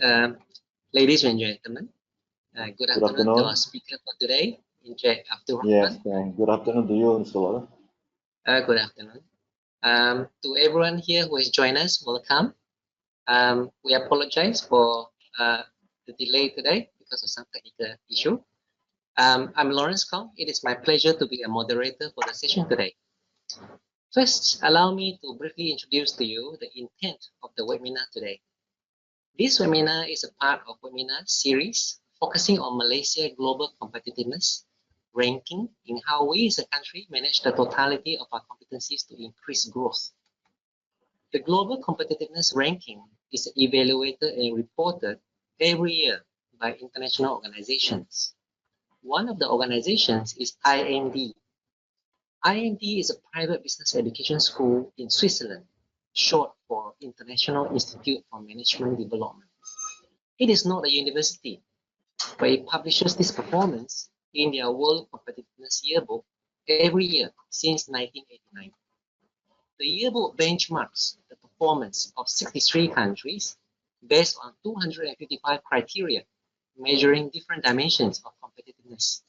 Um, Ladies and gentlemen, good afternoon to our speaker for today, Abd Rahman. Yes, good afternoon to you, Mr. Laura. Good afternoon. To everyone here who has joined us, welcome. We apologize for the delay today because of some technical issue. I'm Lawrence Kong. It is my pleasure to be a moderator for the session today. First, allow me to briefly introduce to you the intent of the webinar today. This webinar is a part of webinar series focusing on Malaysia global competitiveness ranking in how we as a country manage the totality of our competencies to increase growth. The global competitiveness ranking is evaluated and reported every year by international organizations. One of the organizations is IMD. IMD is a private business education school in Switzerland, short for International Institute for Management Development. It is not a university, but it publishes this performance in their World Competitiveness Yearbook every year since 1989. The yearbook benchmarks the performance of 63 countries based on 255 criteria measuring different dimensions of competitiveness.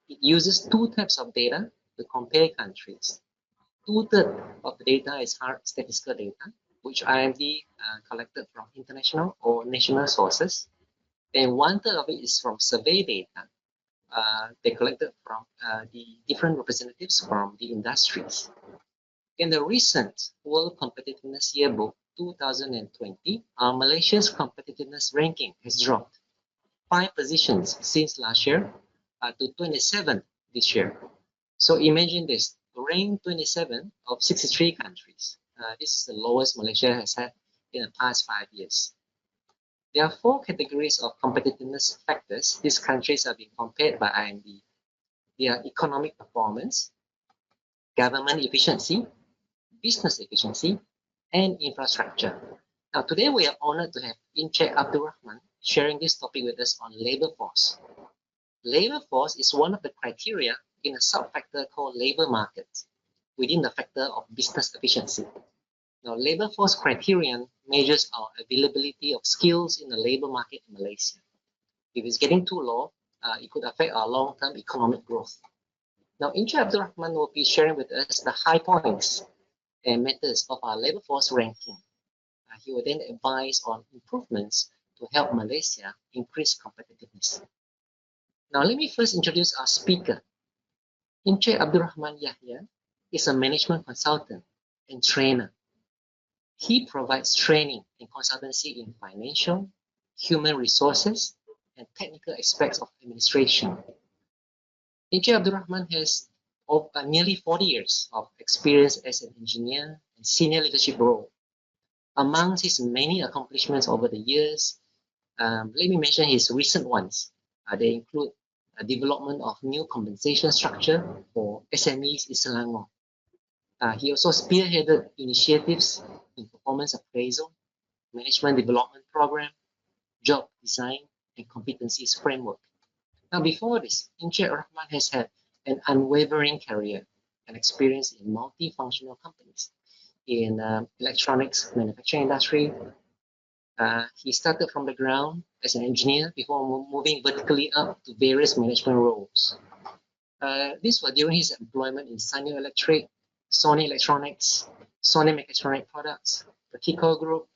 It uses two types of data to compare countries. Two-thirds of the data is hard statistical data, which IMD collected from international or national sources, and one-third of it is from survey data. They collected from the different representatives from the industries. In the recent World Competitiveness Yearbook 2020, Malaysia's competitiveness ranking has dropped 5 positions since last year to 27 this year. So imagine this, ranked 27 of 63 countries. This is the lowest Malaysia has had in the past 5 years. There are 4 categories of competitiveness factors these countries are being compared by IMD. They are economic performance, government efficiency, business efficiency, and infrastructure. Now, today we are honored to have Abd Rahman sharing this topic with us on labor force. Labor force is one of the criteria in a sub-factor called labor market within the factor of business efficiency. Now, labor force criterion measures our availability of skills in the labor market in Malaysia. If it's getting too low, it could affect our long-term economic growth. Now, Abd Rahman will be sharing with us the high points and methods of our labor force ranking. He will then advise on improvements to help Malaysia increase competitiveness. Now, let me first introduce our speaker. Abd Rahman Yahya is a management consultant and trainer. He provides training and consultancy in financial, human resources, and technical aspects of administration. Abd Rahman has nearly 40 years of experience as an engineer and senior leadership role. Amongst his many accomplishments over the years, let me mention his recent ones. They include a development of new compensation structure for SMEs in Selangor. He also spearheaded initiatives in performance appraisal, management development program, job design, and competencies framework. Now, before this, Abd Rahman has had an unwavering career and experience in multifunctional companies in electronics manufacturing industry. He started from the ground as an engineer before moving vertically up to various management roles. These were during his employment in Sanyo Electric, Sony Electronics, Sony Mechatronic Products, the Kiko Group,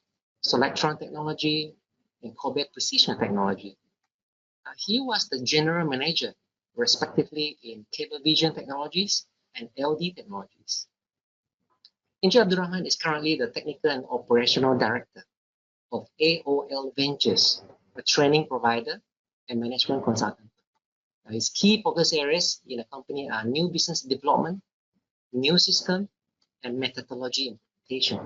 Solectron Technology, and Kobe Precision Technology. He was the general manager, respectively, in Cable Vision Technologies and LD Technologies. Abd Rahman is currently the technical and operational director of AOL Ventures, a training provider and management consultant. His key focus areas in the company are new business development, new system, and methodology implementation.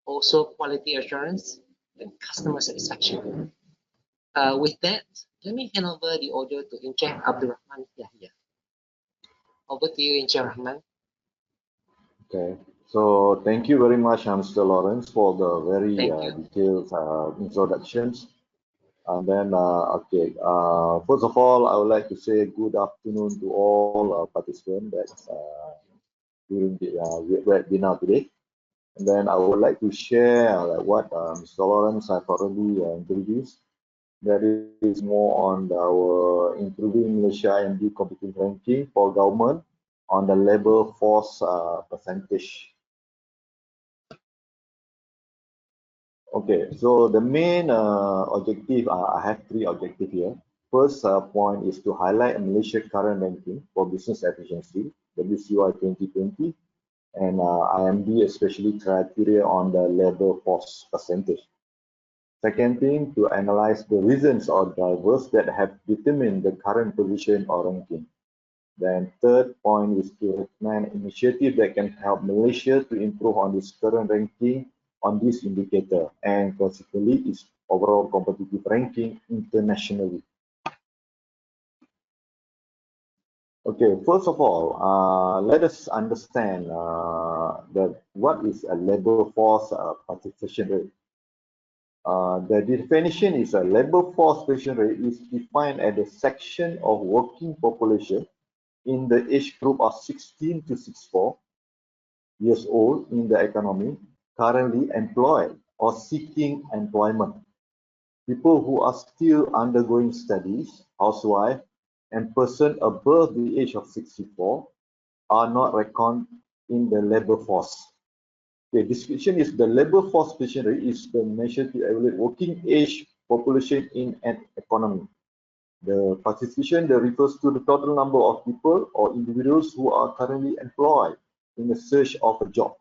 Also quality assurance and customer satisfaction. With that, let me hand over the audio to Abd Rahman Yahya. Over to you, Rahman. Okay, so thank you very much, Mr. Lawrence, for the very detailed introductions. And then, first of all, I would like to say good afternoon to all participants that's during the webinar today. And then I would like to share what Mr. Lawrence has already introduced. That is more on our improving Malaysia IMD competitive ranking for government on the labor force percentage. Okay, so the main objective, I have three objectives here. First point is to highlight Malaysia's current ranking for business efficiency, WCY 2020, and IMD especially criteria on the labor force percentage. Second thing, to analyze the reasons or drivers that have determined the current position or ranking. Then third point is to recommend initiatives that can help Malaysia to improve on its current ranking on this indicator and consequently its overall competitive ranking internationally. Okay, first of all, let us understand what is a labor force participation rate. The definition is a labor force participation rate is defined as a section of working population in the age group of 16 to 64 years old in the economy currently employed or seeking employment. People who are still undergoing studies, housewife, and person above the age of 64 are not reckoned in the labor force. The description is the labor force participation rate is the measure to evaluate working age population in an economy. The participation that refers to the total number of people or individuals who are currently employed in the search of a job.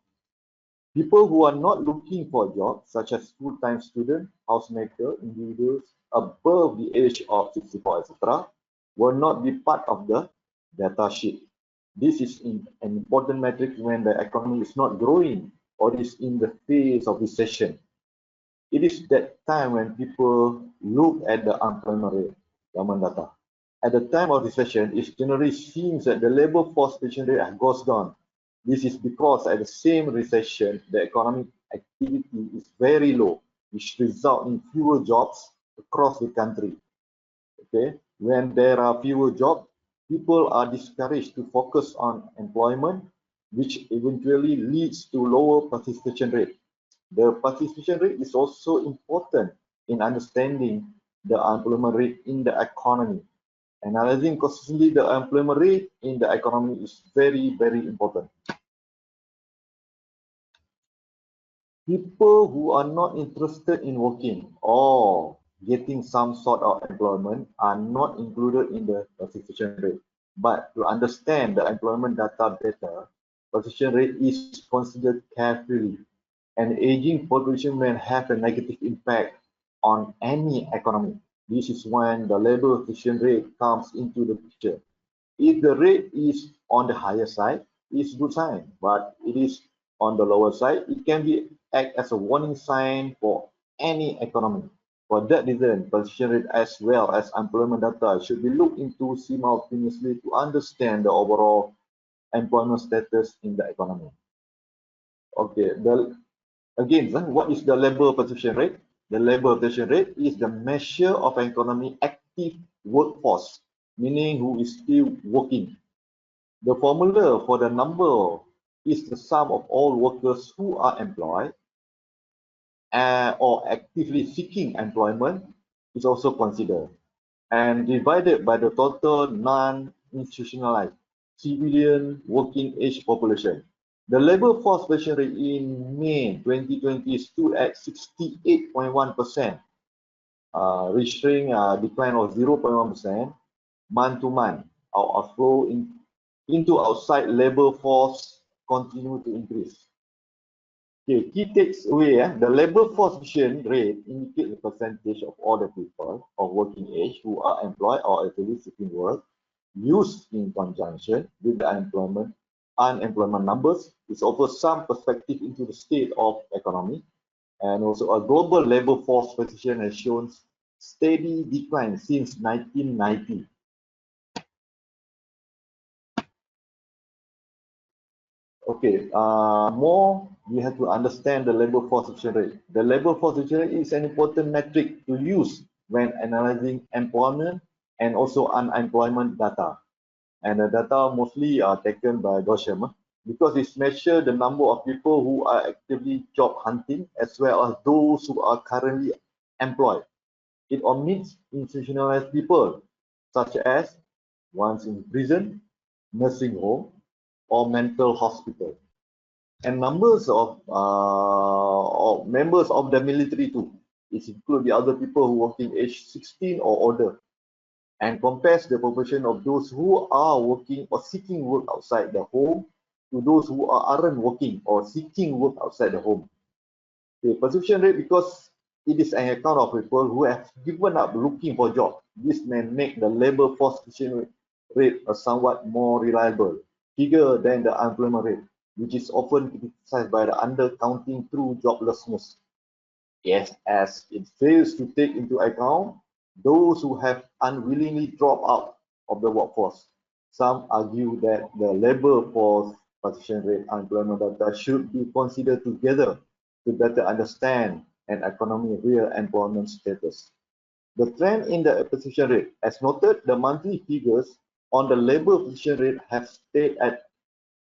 People who are not looking for a job, such as full-time student, housemaker, individuals above the age of 64, etc., will not be part of the data sheet. This is an important metric when the economy is not growing or is in the phase of recession. It is that time when people look at the unemployment rate, government data. At the time of recession, it generally seems that the labor force participation rate goes down. This is because at the same recession, the economic activity is very low, which results in fewer jobs across the country. Okay, when there are fewer jobs, people are discouraged to focus on employment, which eventually leads to lower participation rate. The participation rate is also important in understanding the unemployment rate in the economy. Analyzing consistently the unemployment rate in the economy is very, very important. People who are not interested in working or getting some sort of employment are not included in the participation rate. But to understand the employment data better, participation rate is considered carefully. An aging population may have a negative impact on any economy. This is when the labor participation rate comes into the picture. If the rate is on the higher side, it's a good sign, but it is on the lower side, it can be act as a warning sign for any economy. For that reason, participation rate as well as employment data should be looked into simultaneously to understand the overall employment status in the economy. Okay, again, what is the labor participation rate? The labor participation rate is the measure of an economy active workforce, meaning who is still working. The formula for the number is the sum of all workers who are employed or actively seeking employment is also considered and divided by the total non-institutionalized civilian working age population. The labor force participation rate in May 2020 stood at 68.1%, registering a decline of 0.1% month to month. Our outflow into outside labor force continue to increase. Okay, key takeaway, the labor force participation rate indicates the percentage of all the people of working age who are employed or actively seeking work used in conjunction with the unemployment numbers. It offers some perspective into the state of economy, and also a global labor force participation has shown steady decline since 1990. Okay, more we have to understand the labor force participation rate. The labor force participation rate is an important metric to use when analyzing employment and also unemployment data. And the data mostly are taken by Gosham because it measures the number of people who are actively job hunting as well as those who are currently employed. It omits institutionalized people, such as ones in prison, nursing home, or mental hospital. And numbers of members of the military too. It includes the other people who working age 16 or older, and compares the proportion of those who are working or seeking work outside the home to those who aren't working or seeking work outside the home. The participation rate, because it is an account of people who have given up looking for jobs. This may make the labor force participation rate a somewhat more reliable figure than the unemployment rate, which is often criticized by the undercounting through joblessness. Yes, as it fails to take into account those who have unwillingly dropped out of the workforce. Some argue that the labor force participation rate unemployment data should be considered together to better understand an economy real employment status. The trend in the participation rate, as noted, the monthly figures on the labor participation rate have stayed at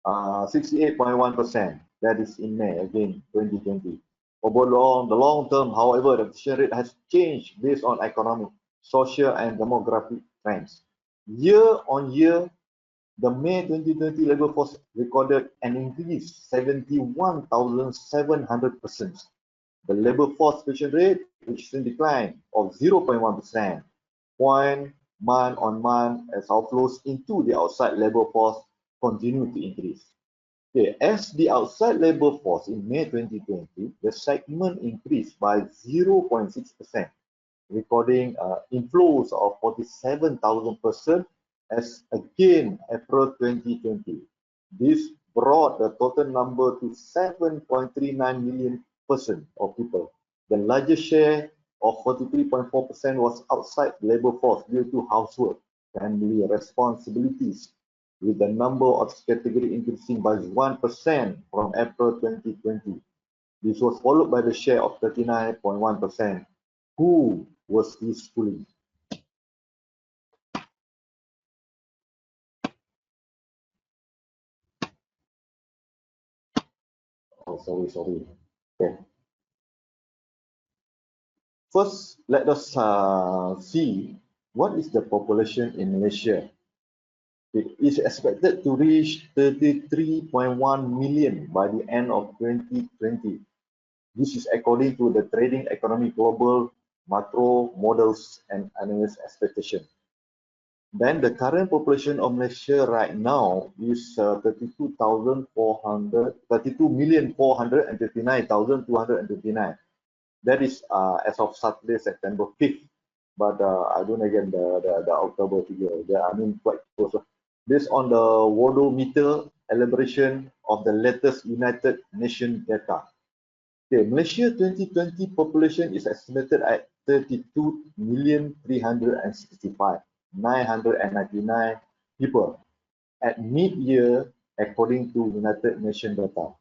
68.1%. That is in May, again, 2020. Over the long term, however, the participation rate has changed based on economic, social, and demographic trends. Year on year, the May 2020 labor force recorded an increase 71,700 persons. The labor force participation rate, which is in decline of 0.1%, point month on month as outflows into the outside labor force continue to increase. Okay, as the outside labor force in May 2020, the segment increased by 0.6%, recording inflows of 47,000 persons as again April 2020. This brought the total number to 7.39 million persons or people. The largest share of 43.4% was outside labor force due to housework, family responsibilities, with the number of category increasing by 1% from April 2020. This was followed by the share of 39.1% who was schooling. Oh, sorry. Okay. First, let us see what is the population in Malaysia. It is expected to reach 33.1 million by the end of 2020. This is according to the Trading Economy Global macro models and analyst expectation. Then the current population of Malaysia right now is 32,459,229. That is as of Saturday, September 5th. But I don't get the October figure. I mean, quite close. Based on the Worldometer elaboration of the latest United Nations data. Okay, Malaysia 2020 population is estimated at 32,365,999 people at mid-year according to United Nations data.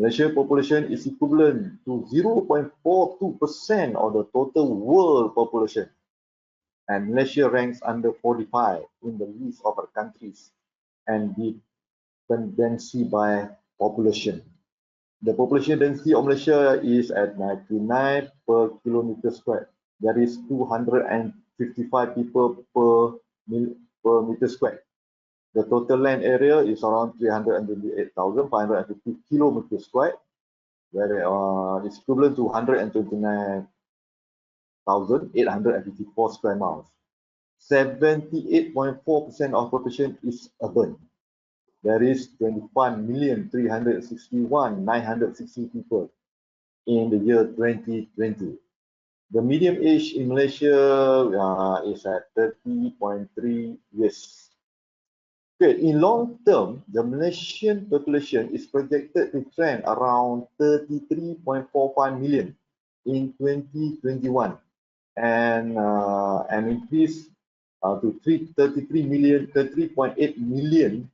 Malaysia population is equivalent to 0.42% of the total world population. And Malaysia ranks under 45 in the list of our countries and dependency by population. The population density of Malaysia is at 99 per kilometer square. That is 255 people per meter square. The total land area is around 328,550 kilometers square, where it's equivalent to 129,854 square miles. 78.4% of population is urban. There is 21,361,960 people in the year 2020. The median age in Malaysia is at 30.3 years. Okay, in long term, the Malaysian population is projected to trend around 33.45 million in 2021 and increase to 33.8 million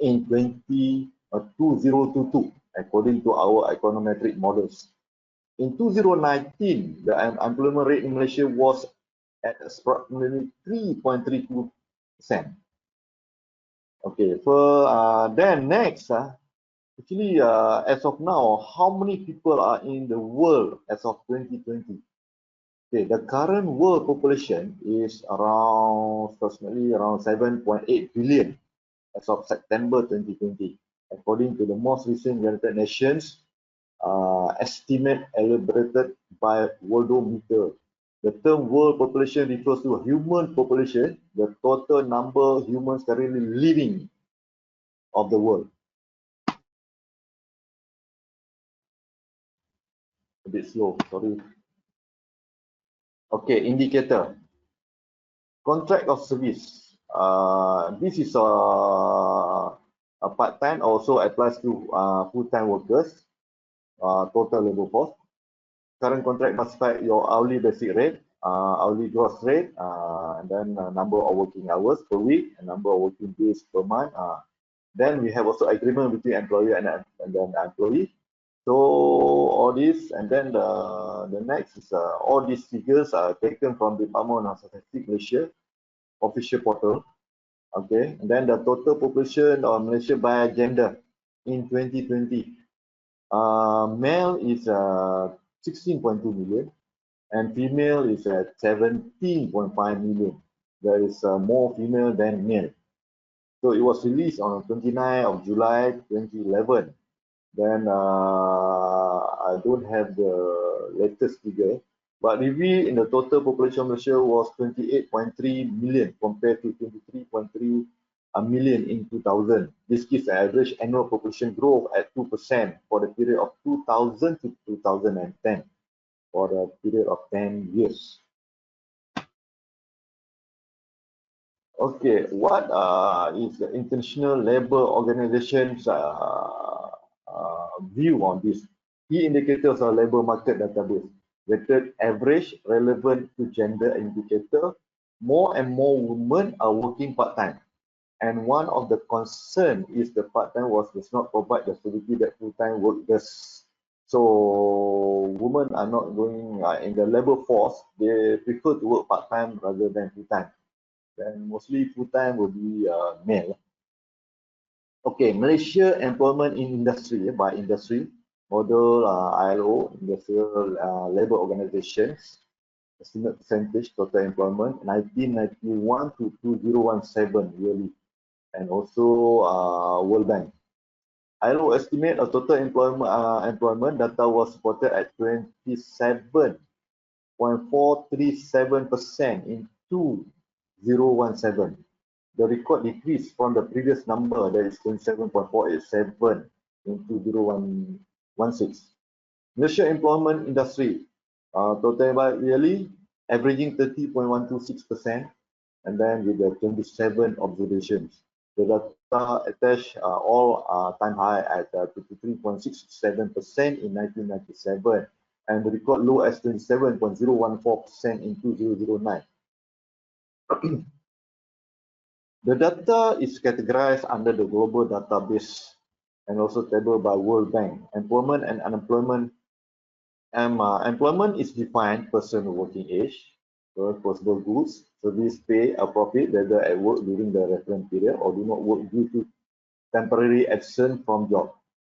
in 2022, according to our econometric models. In 2019, the unemployment rate in Malaysia was at approximately 3.32%. Okay, so then next, actually, as of now, how many people are in the world as of 2020? Okay, the current world population is approximately around 7.8 billion as of September 2020, according to the most recent United Nations estimate elaborated by Worldometer. The term world population refers to human population, the total number of humans currently living of the world. A bit slow, sorry. Okay, indicator. Contract of service. This is a part-time, also applies to full-time workers, total labor force. Current contract classified your hourly basic rate, hourly gross rate, and then number of working hours per week, and number of working days per month. Then we have also agreement between employer and then employee. So all this, and then the next is all these figures are taken from the Department of Statistics Malaysia official portal. Okay, and then the total population of Malaysia by gender in 2020. Male is 16.2 million and female is at 17.5 million. There is more female than male. So it was released on 29th of July 2011. Then I don't have the latest figure, but revealed in the total population of Malaysia was 28.3 million compared to 23.3 million in 2000. This gives an average annual population growth at 2% for the period of 2000 to 2010, for the period of 10 years. Okay, what is the International Labour Organization's view on this? Key indicators of labour market database. Weighted average relevant to gender indicator. More and more women are working part-time. And one of the concern is the part-time work does not provide the stability that full-time work does. So women are not going in the labour force, they prefer to work part-time rather than full-time. Then mostly full-time will be male. Okay, Malaysia employment in industry, by industry, model ILO, Industrial Labour Organizations, estimate percentage total employment 1991 to 2017 yearly, and also World Bank. ILO estimate of total employment data was reported at 27.437% in 2017. The record decreased from the previous number, that is 27.487 in 2016. Malaysia employment industry, total yearly, averaging 30.126%, and then with the 27 observations. The data attached all time high at 53.67% in 1997, and the record low as 27.014% in 2009. The data is categorized under the global database and also table by World Bank. Employment and unemployment. Employment is defined person working age, possible goods, service, pay, or profit, whether at work during the reference period or do not work due to temporary absence from job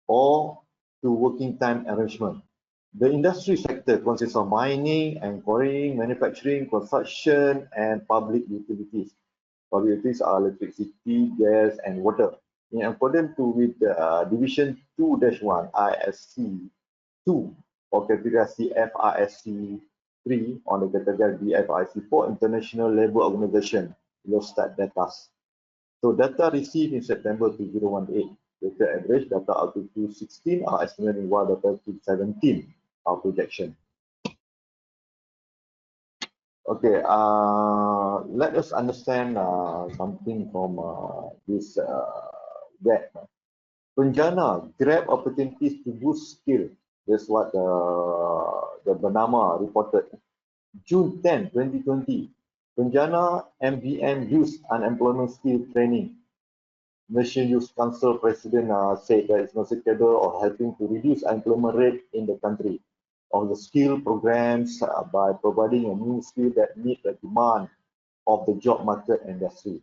or to working time arrangement. The industry sector consists of mining and quarrying, manufacturing, construction, and public utilities. Public utilities are electricity, gas, and water. In accordance with Division 2-1 ISC 2 or category FRSC 3 on the category BFIC 4 International Labour Organization, Eurostat data. So data received in September 2018, data average data up to 2016 are estimated while data 2017 are projection. Okay, let us understand something from this web. Penjana grab opportunities to boost skill. That's what the Bernama reported. June 10, 2020, Penjana MBM Youth Unemployment Skill Training. Malaysian Youth Council President said that it's not capable of helping to reduce unemployment rate in the country. Of the skill programs by providing a new skill that meet the demand of the job market industry.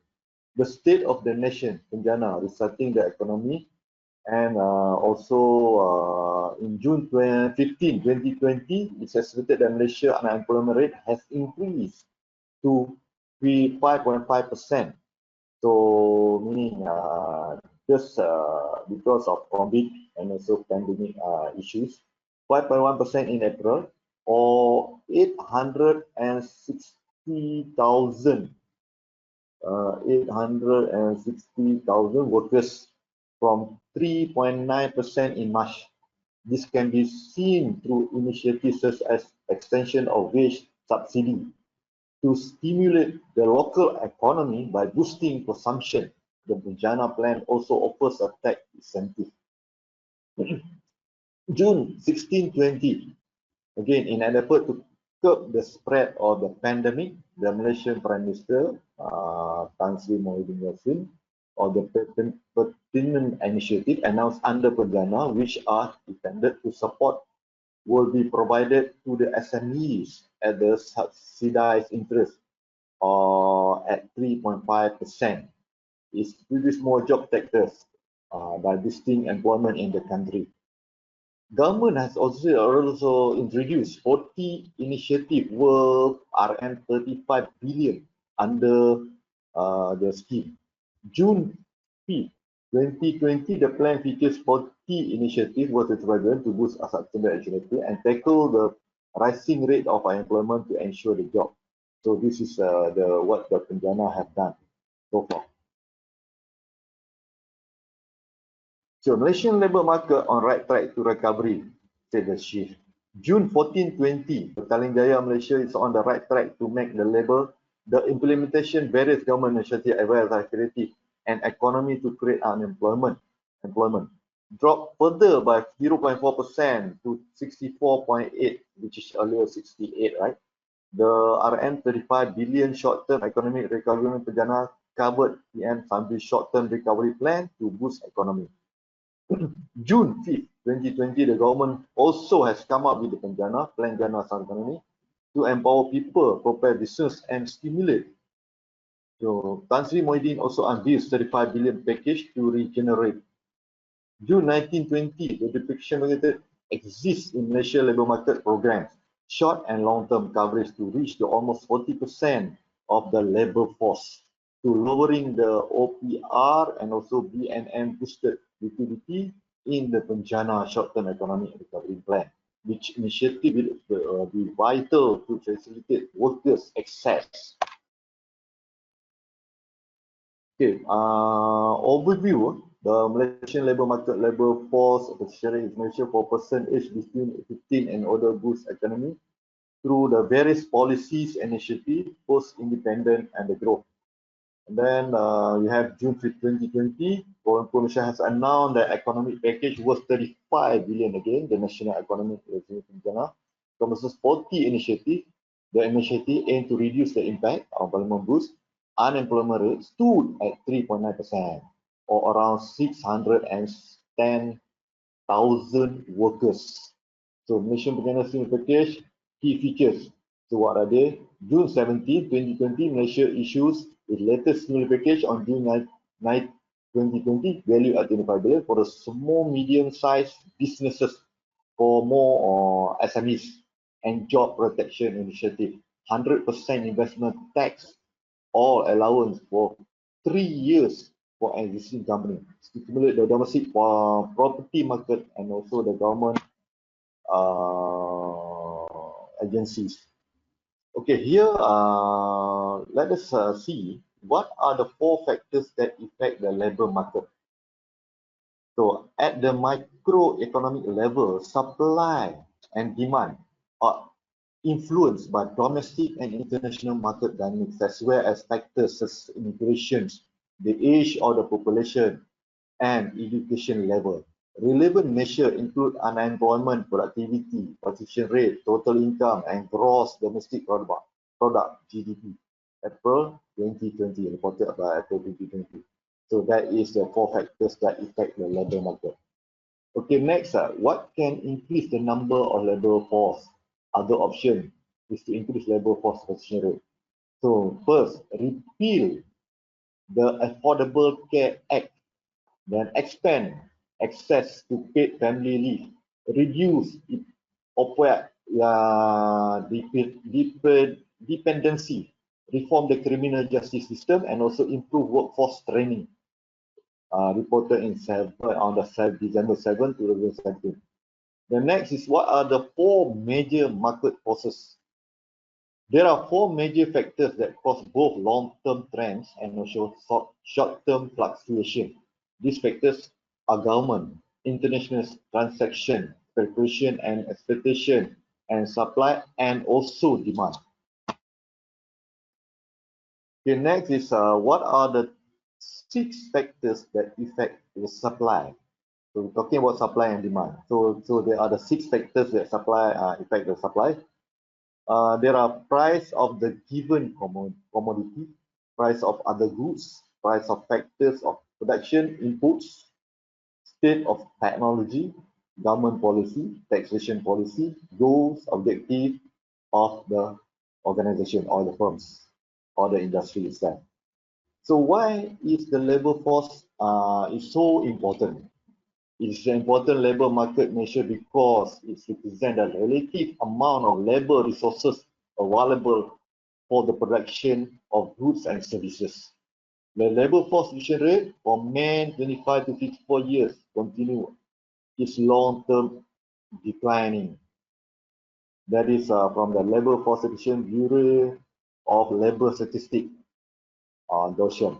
The state of the nation, Penjana, restarting the economy And also in June 15, 2020, it's estimated that Malaysia unemployment rate has increased to 5.5%. So meaning just because of COVID and also pandemic issues, 5.1% in April, or 860,000 workers from 3.9% in March. This can be seen through initiatives such as extension of wage subsidy to stimulate the local economy by boosting consumption. The Bujana plan also offers a tax incentive. June 16, 20, again, in an effort to curb the spread of the pandemic, the Malaysian Prime Minister, Tan Sri Muhyiddin Yassin, or the pertinent initiative announced under Perdana, which are intended to support, will be provided to the SMEs at the subsidized interest or at 3.5%. It produce more job sectors by boosting employment in the country. Government has also introduced 40 initiatives worth RM 35 billion under the scheme. June 5, 2020, the plan features 40 initiatives worth 35 billion to boost sustainable activity and tackle the rising rate of unemployment to ensure the job. So this is what the Penjana have done so far. So Malaysian labour market on right track to recovery, said the chief. June 14, 20, Petaling Jaya Malaysia is on the right track to make the labour, the implementation various government initiatives as well as activity and economy to create employment dropped further by 0.4% to 64.8, which is earlier 68, right? The RM 35 billion short-term economic recovery Perdana covered PM Sambil short-term recovery plan to boost economy. June 5th, 2020, the government also has come up with the Penjana, Plan Jana Economy, to empower people, prepare business and stimulate. So Tan Sri Muhyiddin also unveiled 35 billion package to regenerate. June 1920, the depiction related exists in Malaysia labour market programs, short and long-term coverage to reach to almost 40% of the labour force, to lowering the OPR and also BNM boosted liquidity in the Penjana short-term economic recovery plan, which initiative will be vital to facilitate workers' access. Okay, overview. The Malaysian labour market labour force sharing information for person aged between 15 and older boost economy through the various policies initiative, post-independent and the growth. And then you have June 5, 2020, Foreign Commission has announced the economic package worth 35 billion again, the National Economic Reform encompasses 40 initiatives. The initiative aimed to reduce the impact of employment boost. Unemployment rate stood at 3.9%, or around 610,000 workers. So Malaysian Perdana package, key features. So what are they? June 17, 2020, Malaysia issues its latest stimulus package on June 9, 2020, valued at 25 billion for the small, medium-sized businesses, for more SMEs and job protection initiative. 100% investment tax or allowance for 3 years for existing company to stimulate the domestic property market and also the government agencies. Okay, here let us see what are the 4 factors that affect the labor market. So at the microeconomic level, supply and demand are influenced by domestic and international market dynamics, as well as factors such as immigration, the age of the population, and education level. Relevant measures include unemployment, productivity, participation rate, total income, and gross domestic product (GDP). April 2020, reported by April 2020. So that is the 4 factors that affect the labor market. Okay, next, what can increase the number of labor force? Other option is to increase labor force participation rate. So first, repeal the Affordable Care Act, then expand access to paid family leave, reduce dependency, reform the criminal justice system, and also improve workforce training. Reported on the December 7, 2017. The next is, what are the 4 major market forces? There are 4 major factors that cause both long-term trends and also short-term fluctuation. These factors are government, international transaction, preparation and expectation, and supply, and also demand. Okay, next is what are the 6 factors that affect the supply? So we're talking about supply and demand. So there are the 6 factors that affect the supply. There are price of the given commodity, price of other goods, price of factors of production inputs, state of technology, government policy, taxation policy, goals, objective of the organization or the firms or the industry itself. So why is the labor force is so important? It's an important labor market measure because it represents a relative amount of labor resources available for the production of goods and services. The labor force division rate for men 25 to 54 years continue is long-term declining. That is from the Labor Force Division Bureau of Labor Statistics, Goshen.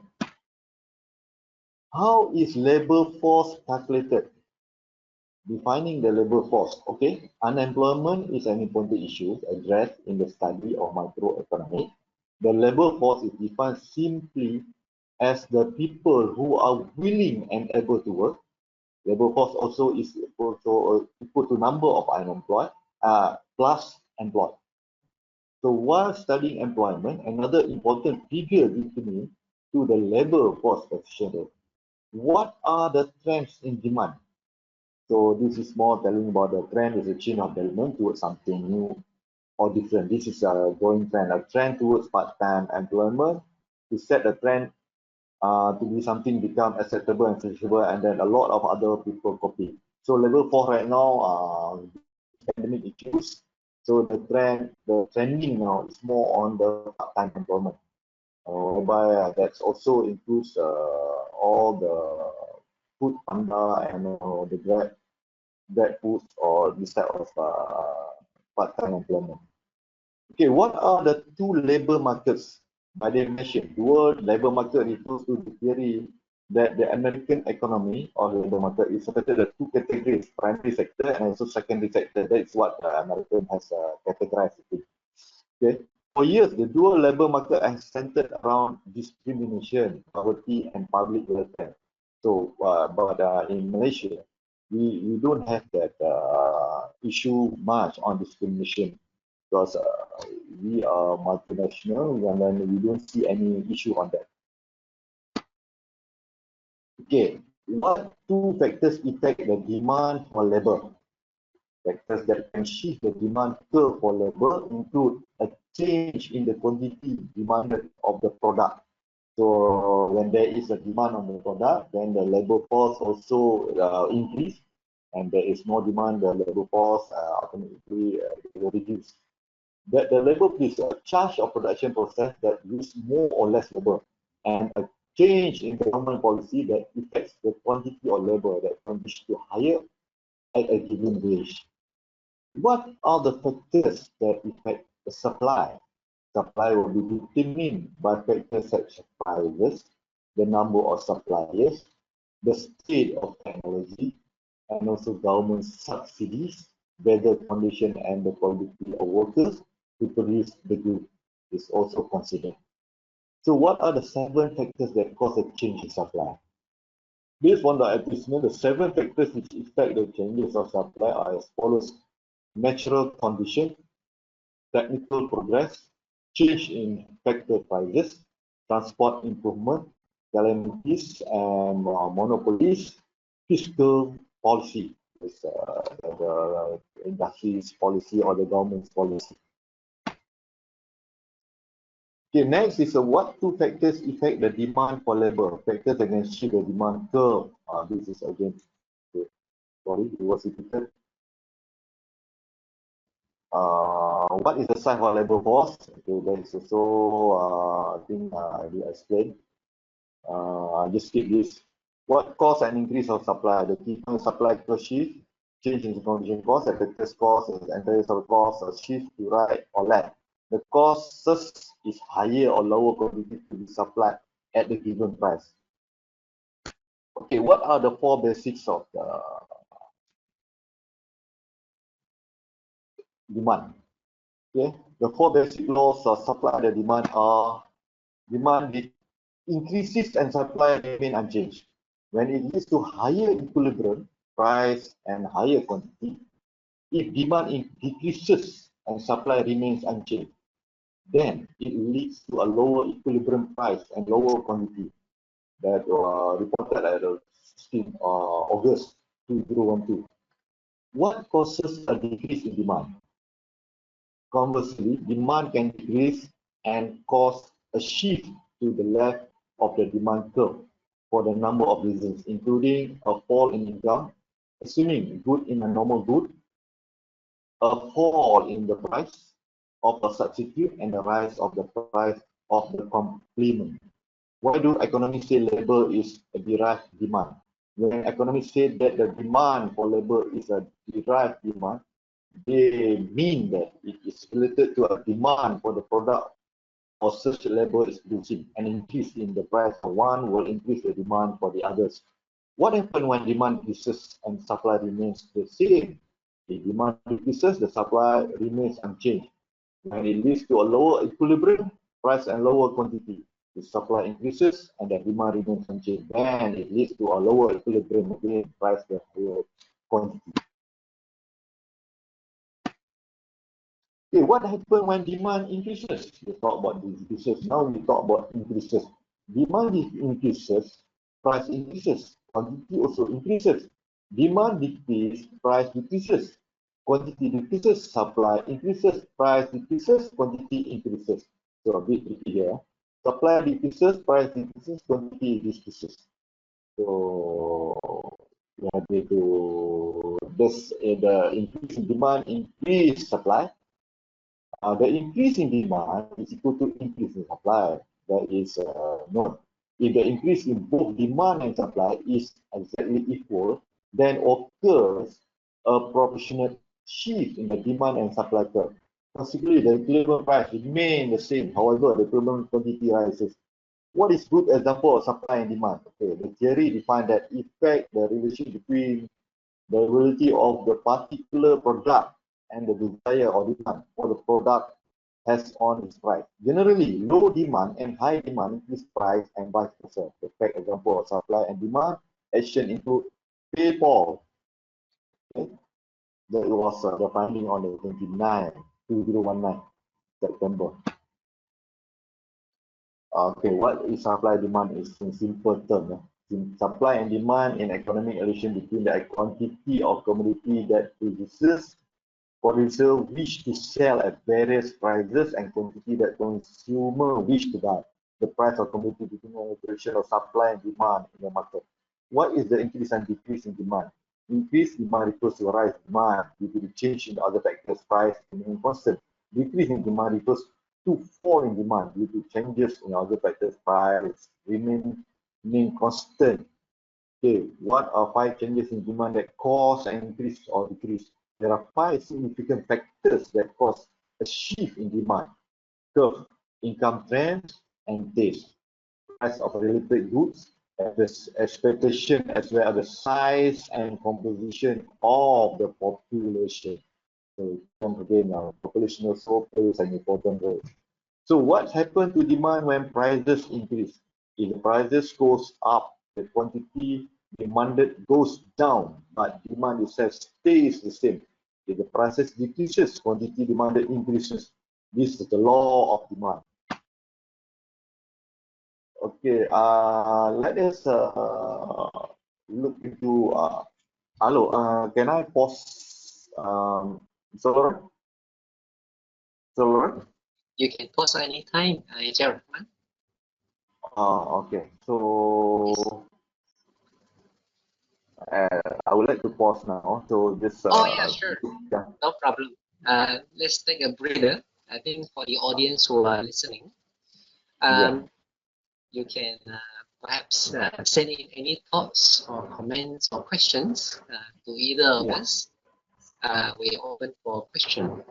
How is labor force calculated? Defining the labor force. Okay, unemployment is an important issue addressed in the study of microeconomics. The labor force is defined simply as the people who are willing and able to work. Labor force also is equal to number of unemployed plus employed. So while studying employment, another important figure determined to the labor force coefficient. What are the trends in demand? So this is more telling about the trend is a chain of development towards something new or different. This is a growing trend, a trend towards part-time employment to set the trend to be something become acceptable and feasible, and then a lot of other people copy. So level 4 right now, pandemic issues. So the trending now is more on the part-time employment, whereby that also includes all the food panda and the Grab foods or this type of part-time employment. Okay, what are the 2 labor markets? By definition, the word labor market refers to the theory that the American economy or labor market is separated into 2 categories: primary sector and also secondary sector. That's what the American has categorized it. Okay, for years, the dual labor market has centered around discrimination, poverty, and public welfare. So, but in Malaysia, we don't have that issue much on discrimination because we are multinational and then we don't see any issue on that. Okay, what 2 factors affect the demand for labor? Factors that can shift the demand curve for labor include a change in the quantity demanded of the product. So when there is a demand on the product, then the labor force also increase, and there is more demand, the labor force automatically will reduce. That the labor is a charge of production process that use more or less labor, and a change in government policy that affects the quantity of labor that can be to hire at a given wage. What are the factors that affect the supply? Supply will be determined by factors such as prices, the number of suppliers, the state of technology, and also government subsidies, weather condition, and the quality of workers to produce the good is also considered. So what are the 7 factors that cause a change in supply? Based on the advertisement, the 7 factors which affect the changes of supply are as follows: natural condition, technical progress, change in factor prices, transport improvement, calamities and monopolies, fiscal policy, the industry's policy or the government's policy. Okay, next is what 2 factors affect the demand for labor. Factors that can shift the demand curve. This is again Sorry, it was repeated. What is the size of labor force? Okay, that is also, I think I will explain. I just skip this. What cause an increase of supply? The key supply per shift, change in conversion cost, effective cost, and entire cost, a shift to right or left. The cost is higher or lower quantity to be supplied at the given price. Okay, what are the four basics of the demand? Okay, the four basic laws of supply and demand are: demand increases and supply remain unchanged. When it leads to higher equilibrium, price and higher quantity, if demand decreases and supply remains unchanged, then it leads to a lower equilibrium price and lower quantity. That reported at 16 August 2012. What causes a decrease in demand? Conversely, demand can decrease and cause a shift to the left of the demand curve for the number of reasons, including a fall in income, assuming good in a normal good, a fall in the price of a substitute, and the rise of the price of the complement. Why do economists say labor is a derived demand? When economists say that the demand for labor is a derived demand, they mean that it is related to a demand for the product or such labor is producing. An increase in the price of one will increase the demand for the others. What happens when demand increases and supply remains the same? The demand decreases, the supply remains unchanged. When it leads to a lower equilibrium, price and lower quantity, the supply increases and the demand remains unchanged. Then it leads to a lower equilibrium again, price and higher quantity. Okay, what happens when demand increases? We talk about decreases. Now we talk about increases. Demand increases, price increases, quantity also increases. Demand decreases, price decreases. Quantity decreases, supply increases, price decreases, quantity increases. So a bit tricky here. Supply decreases, price decreases, quantity decreases. So we have to this the increase in demand increase supply. The increase in demand is equal to increase in supply. That is known. If the increase in both demand and supply is exactly equal, then occurs a proportionate shift in the demand and supply curve. Consequently, the equilibrium price remains the same. However, the equilibrium quantity rises. What is good example of supply and demand? Okay, the theory defines that effect the relation between the availability of the particular product and the desire or demand for the product has on its price. Generally, low demand and high demand increase price and vice versa. The fact example of supply and demand action include PayPal. Okay. That was the finding on the 2019 September. Okay, what is supply and demand is in simple terms. Supply and demand in economic relation between the quantity of commodity that producer wish to sell at various prices and quantity that consumer wish to buy. The price of commodity determines the ratio of supply and demand in the market. What is the increase and decrease in demand? Increased demand refers to a rise in demand due to the change in the other factors, price remaining constant. Decrease in demand refers to fall in demand due to changes in other factors, price remaining constant. Okay, what are 5 changes in demand that cause an increase or decrease? There are 5 significant factors that cause a shift in demand: curve, income trends, and taste, price of related goods, expectation, as well as the size and composition of the population. So again, population also plays an important role. So what happens to demand when prices increase? If the prices goes up, the quantity demanded goes down, but demand itself stays the same. If the prices decreases, quantity demanded increases. This is the law of demand. Okay, let us look into. Hello, can I pause? So, You can pause anytime, Abd Rahman. Okay, so I would like to pause now. So just Oh yeah, sure. yeah, No problem. Let's take a breather. I think for the audience who are listening, yeah, you can perhaps send in any thoughts or comments or questions to either of yeah. us. We're open for question.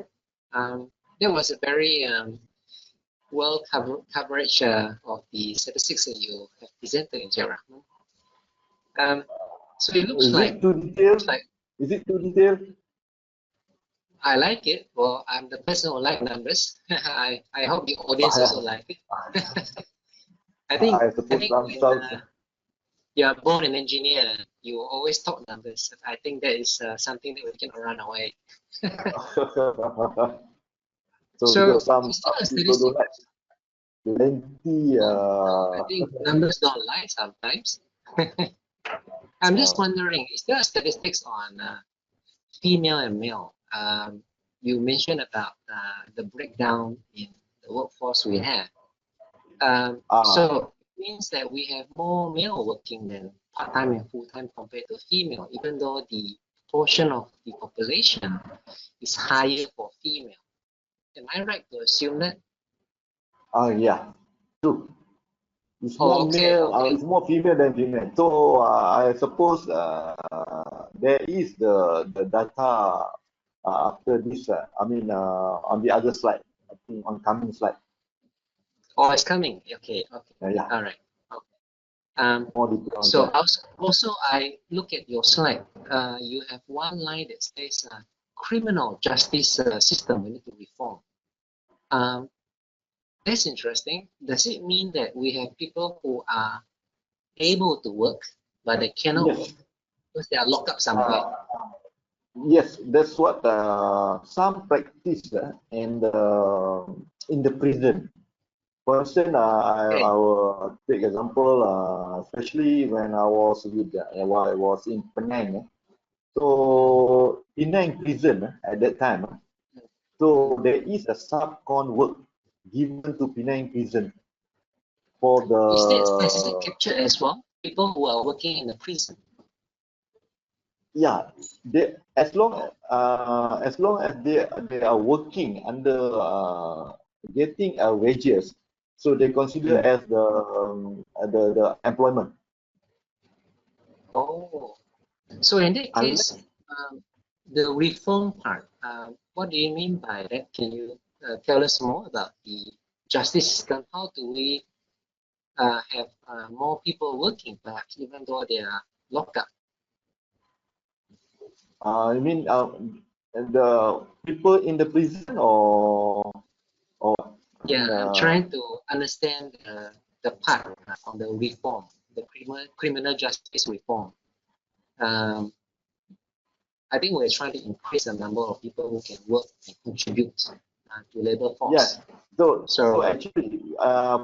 There was a very coverage of the statistics that you have presented in Rahman. So it looks Is like it too detailed? Is it too detailed? I like it. Well, I'm the person who like numbers. I hope the audience also like it. I think I suppose some when sounds. you are born an engineer, you always talk numbers. I think that is something that we cannot run away. So So because some is there a people don't statistic? like lengthy. No, I think numbers don't lie sometimes. I'm just wondering, is there a statistics on female and male? You mentioned about the breakdown in the workforce we have. So it means that we have more male working than part-time and full-time compared to female, even though the portion of the population is higher for female. Am I right to assume that? Yeah, true. It's Oh, more okay, male. okay. It's more female than female. So I suppose there is the data after this. I mean, on the other slide, I think on coming slide. Oh, it's coming. Okay, okay. Yeah, All right. Okay. more detail on So that. also I look at your slide. You have one line that says criminal justice system we need to reform. That's interesting. Does it mean that we have people who are able to work, but they cannot work Yes. because they are locked up somewhere? Yes, that's what some practice in the prison. For instance, I Okay. will take example, especially when I was while I was in Penang. So Penang prison at that time. So there is a sub-con work given to Penang prison for Is that statistic the captured as well? People who are working in the prison. yeah. They as long as they are working under getting wages, so they consider Mm. as the employment. Oh, so in that case, Unless the reform part, what do you mean by that? Can you tell us more about the justice system? How do we have more people working, perhaps even though they are locked up? I mean the people in the prison or I Yeah, mean I'm trying to understand the part on the reform, the criminal justice reform. Um, I think we're trying to increase the number of people who can work and contribute to labor yeah. force. So So, actually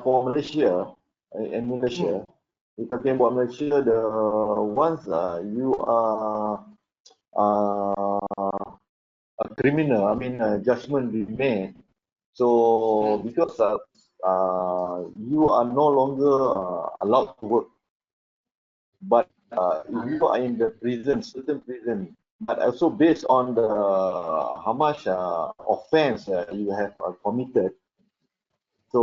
for Malaysia in mm, Malaysia, we're talking about Malaysia, the once you are uh, a criminal, I mean, judgment is made. So mm, because you are no longer allowed to work, but if you are in the prison, certain prison, but also based on the how much offense you have committed,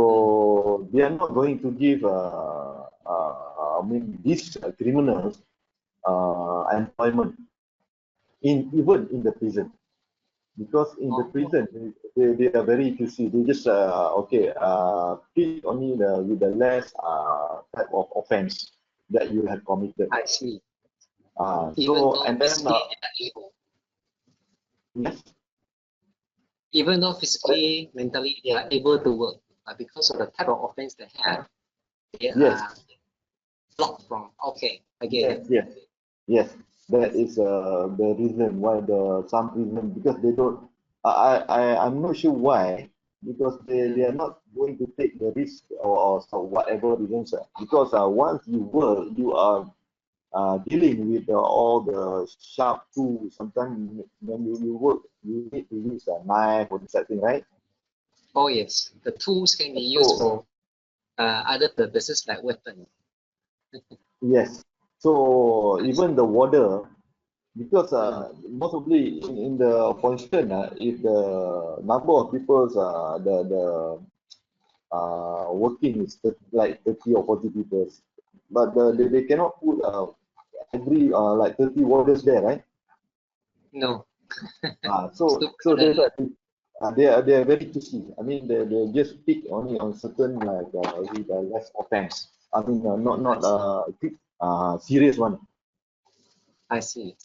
mm, so they are not going to give, I mean, these criminals employment in even in the prison. Because in the oh, prison they are very choosy. They just okay pick only with the less type of offense that you have committed. I see. Even So though and then physically they are able, yes, even though physically, mentally they are able to work, but because of the type of offense they have, they yes, are blocked from. Okay, I get yes, it. yes, yes. That is the reason why the some prison, because they don't. I'm not sure why, because they Mm, are not going to take the risk or so whatever reasons. Because once you are dealing with all the sharp tools. Sometimes when you work, you need to use a knife or something, right? oh yes, the tools can be used So for other purposes like weapons. yes, so even the warder. because possibly in the for instance, if the number of people working is like 30 or 40 people, but they cannot put every like 30 warders there, right? No. So Super there's like they are very choosy. I mean they just pick only on certain like with less offense. I mean not serious one. I see.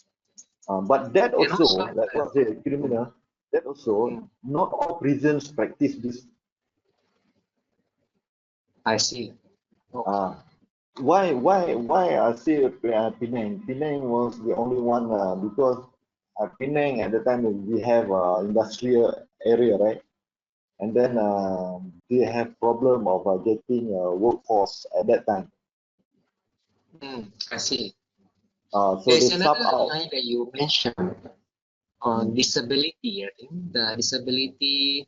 But that And also, also, like what I say, criminal. That also, mm, not all prisons practice this. I see. Okay. Why I say Penang? Penang was the only one because Penang at the time we have industrial area, right? And then they have problem of getting workforce at that time. I see. So they There's sub another out. line that you mentioned on Mm. disability, I think, the disability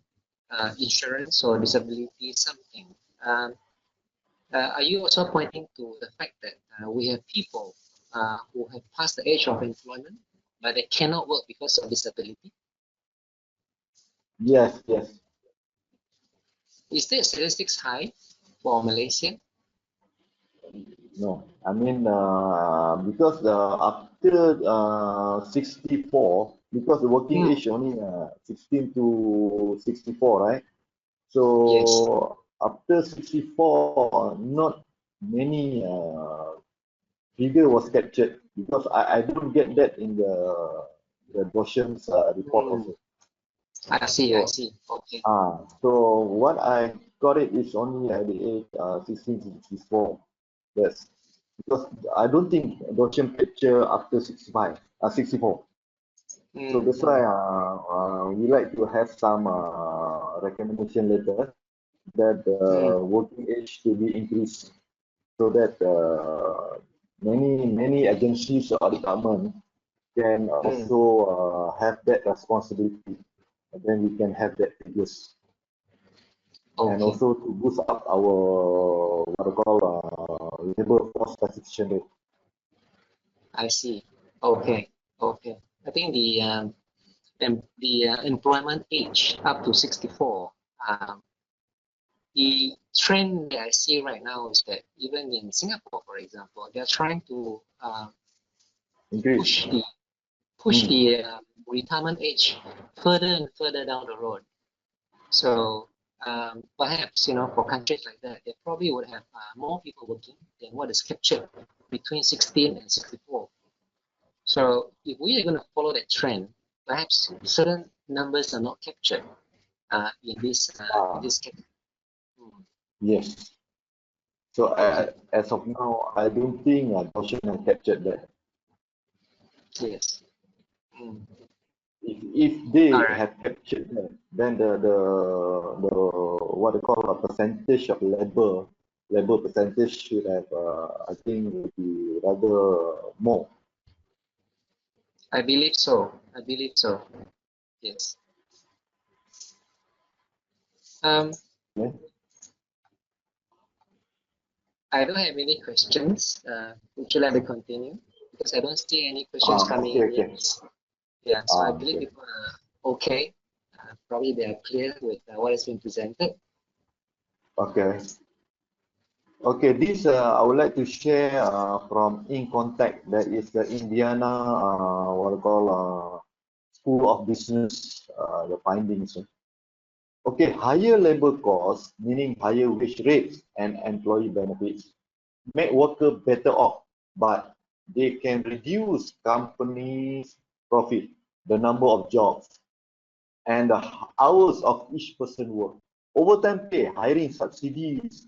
insurance or disability something. Um, are you also pointing to the fact that we have people who have passed the age of employment, but they cannot work because of disability? Yes, yes. Is the statistics high for Malaysia? No, I mean because after 64, because the working Hmm. age only 16 to 64, right? Yes. So after 64, not many figure was captured because I don't get that in the Goshen's report Hmm. also. I see. I So see. Okay. so what I got it is only at the age 16 to 64. Yes, because I don't think Goshen capture after 65, 64. So that's why Mm-hmm. we like to have some recommendation later that Mm. the working age to be increased so that many agencies or department can Mm. also have that responsibility, and then we can have that figures, and Okay. also to boost up our what we call labor force participation rate. I see. Okay. Okay. I think the employment age up to 64. Um, the trend that I see right now is that even in Singapore, for example, they're trying to Increase. push the Mm. retirement age further and further down the road. So perhaps for countries like that, they probably would have more people working than what is captured between 16 and 64. So if we are going to follow that trend, perhaps certain numbers are not captured in Ah, this category. Mm. yes. So Okay. as of now, I don't think Goshen has captured that. Yes. Mm. If they All right. have captured that, then the what they call a percentage of labor percentage should have I think would be rather more. I believe so. I believe so. Yes. Um, Yeah? I don't have any questions. Would you like to continue? Because I don't see any questions coming Okay, in okay. yet. Yeah, so I believe Okay. people are okay. Probably they are clear with what has been presented. Okay. Okay, this I would like to share from In Contact. That is the Indiana what we call School of Business. The findings. Okay, higher labor costs, meaning higher wage rates and employee benefits, make worker better off, but they can reduce companies' profit, the number of jobs, and the hours of each person work. Overtime pay, hiring subsidies,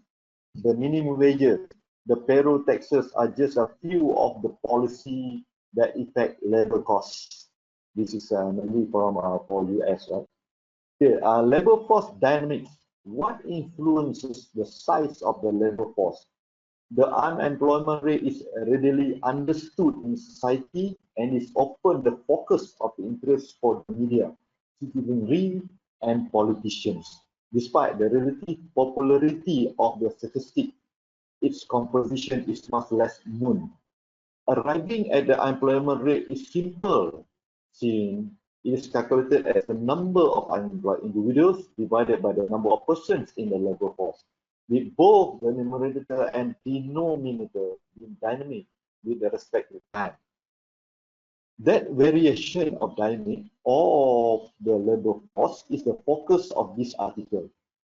the minimum wages, the payroll taxes are just a few of the policy that affect labor costs. This is mainly from for US, right? Okay, labor force dynamics. What influences the size of the labor force? The unemployment rate is readily understood in society and is often the focus of interest for the media, citizenry, and politicians. Despite the relative popularity of the statistic, its composition is much less known. Arriving at the unemployment rate is simple, since it is calculated as the number of unemployed individuals divided by the number of persons in the labor force, with both the numerator and denominator being dynamic with respect to time. That variation of dynamic of the labor force is the focus of this article.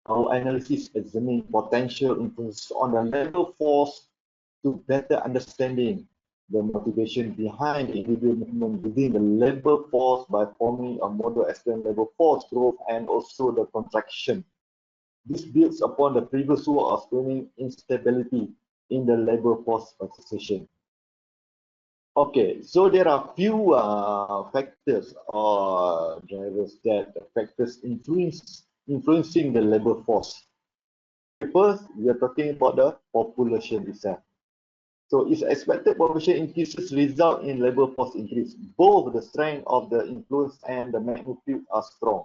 Our analysis examines potential influence on the labor force to better understanding the motivation behind individual movement within the labor force by forming a model explain labor force growth and also the contraction. This builds upon the previous work of explaining instability in the labor force participation. Okay, so there are few factors or drivers that factors influencing the labor force. First, we are talking about the population itself. So its expected population increases result in labor force increase. Both the strength of the influence and the magnitude are strong.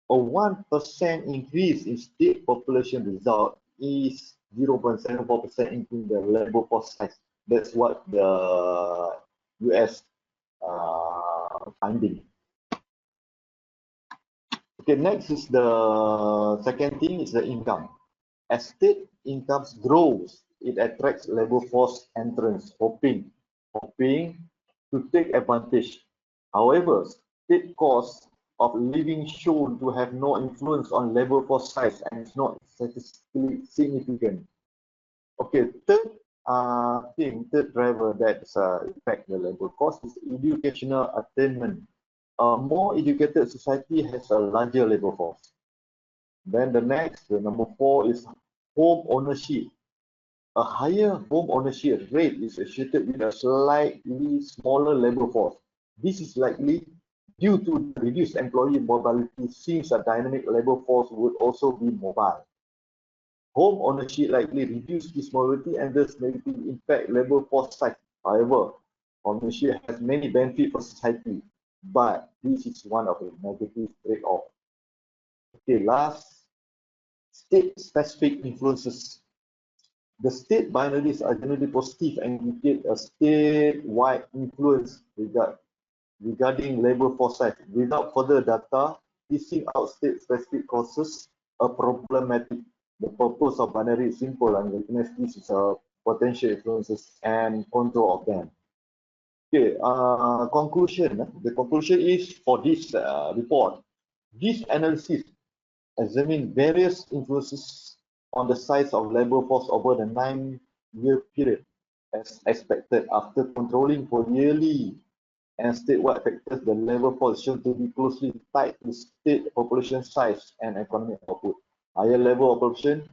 A 1% increase in state population result is 0.74% increase the labor force size. That's what the US finding. Okay, next is the second thing is the income. As state incomes grows, it attracts labor force entrance, hoping to take advantage. However, state costs of living shown to have no influence on labor force size and is not statistically significant. Okay, third driver that affect the labor cost is educational attainment. A more educated society has a larger labor force. Then the next, the number 4 is home ownership. A higher home ownership rate is associated with a slightly smaller labor force. This is likely due to reduced employee mobility, since a dynamic labor force would also be mobile. Home ownership likely reduce this mobility and thus negatively impact labor force size. However, ownership has many benefits for society, but this is one of the negative trade-off. Okay, last, state-specific influences. The state binaries are generally positive and indicate a statewide influence regarding labor force size. Without further data, teasing out state-specific causes are problematic. The purpose of binary is simple and recognize this is a potential influences and control of them. Okay, conclusion. The conclusion is for this report. This analysis examine various influences on the size of labor force over the 9-year period. As expected, after controlling for yearly and statewide factors, the labor force is shown to be closely tied to state population size and economic output. Higher level of population,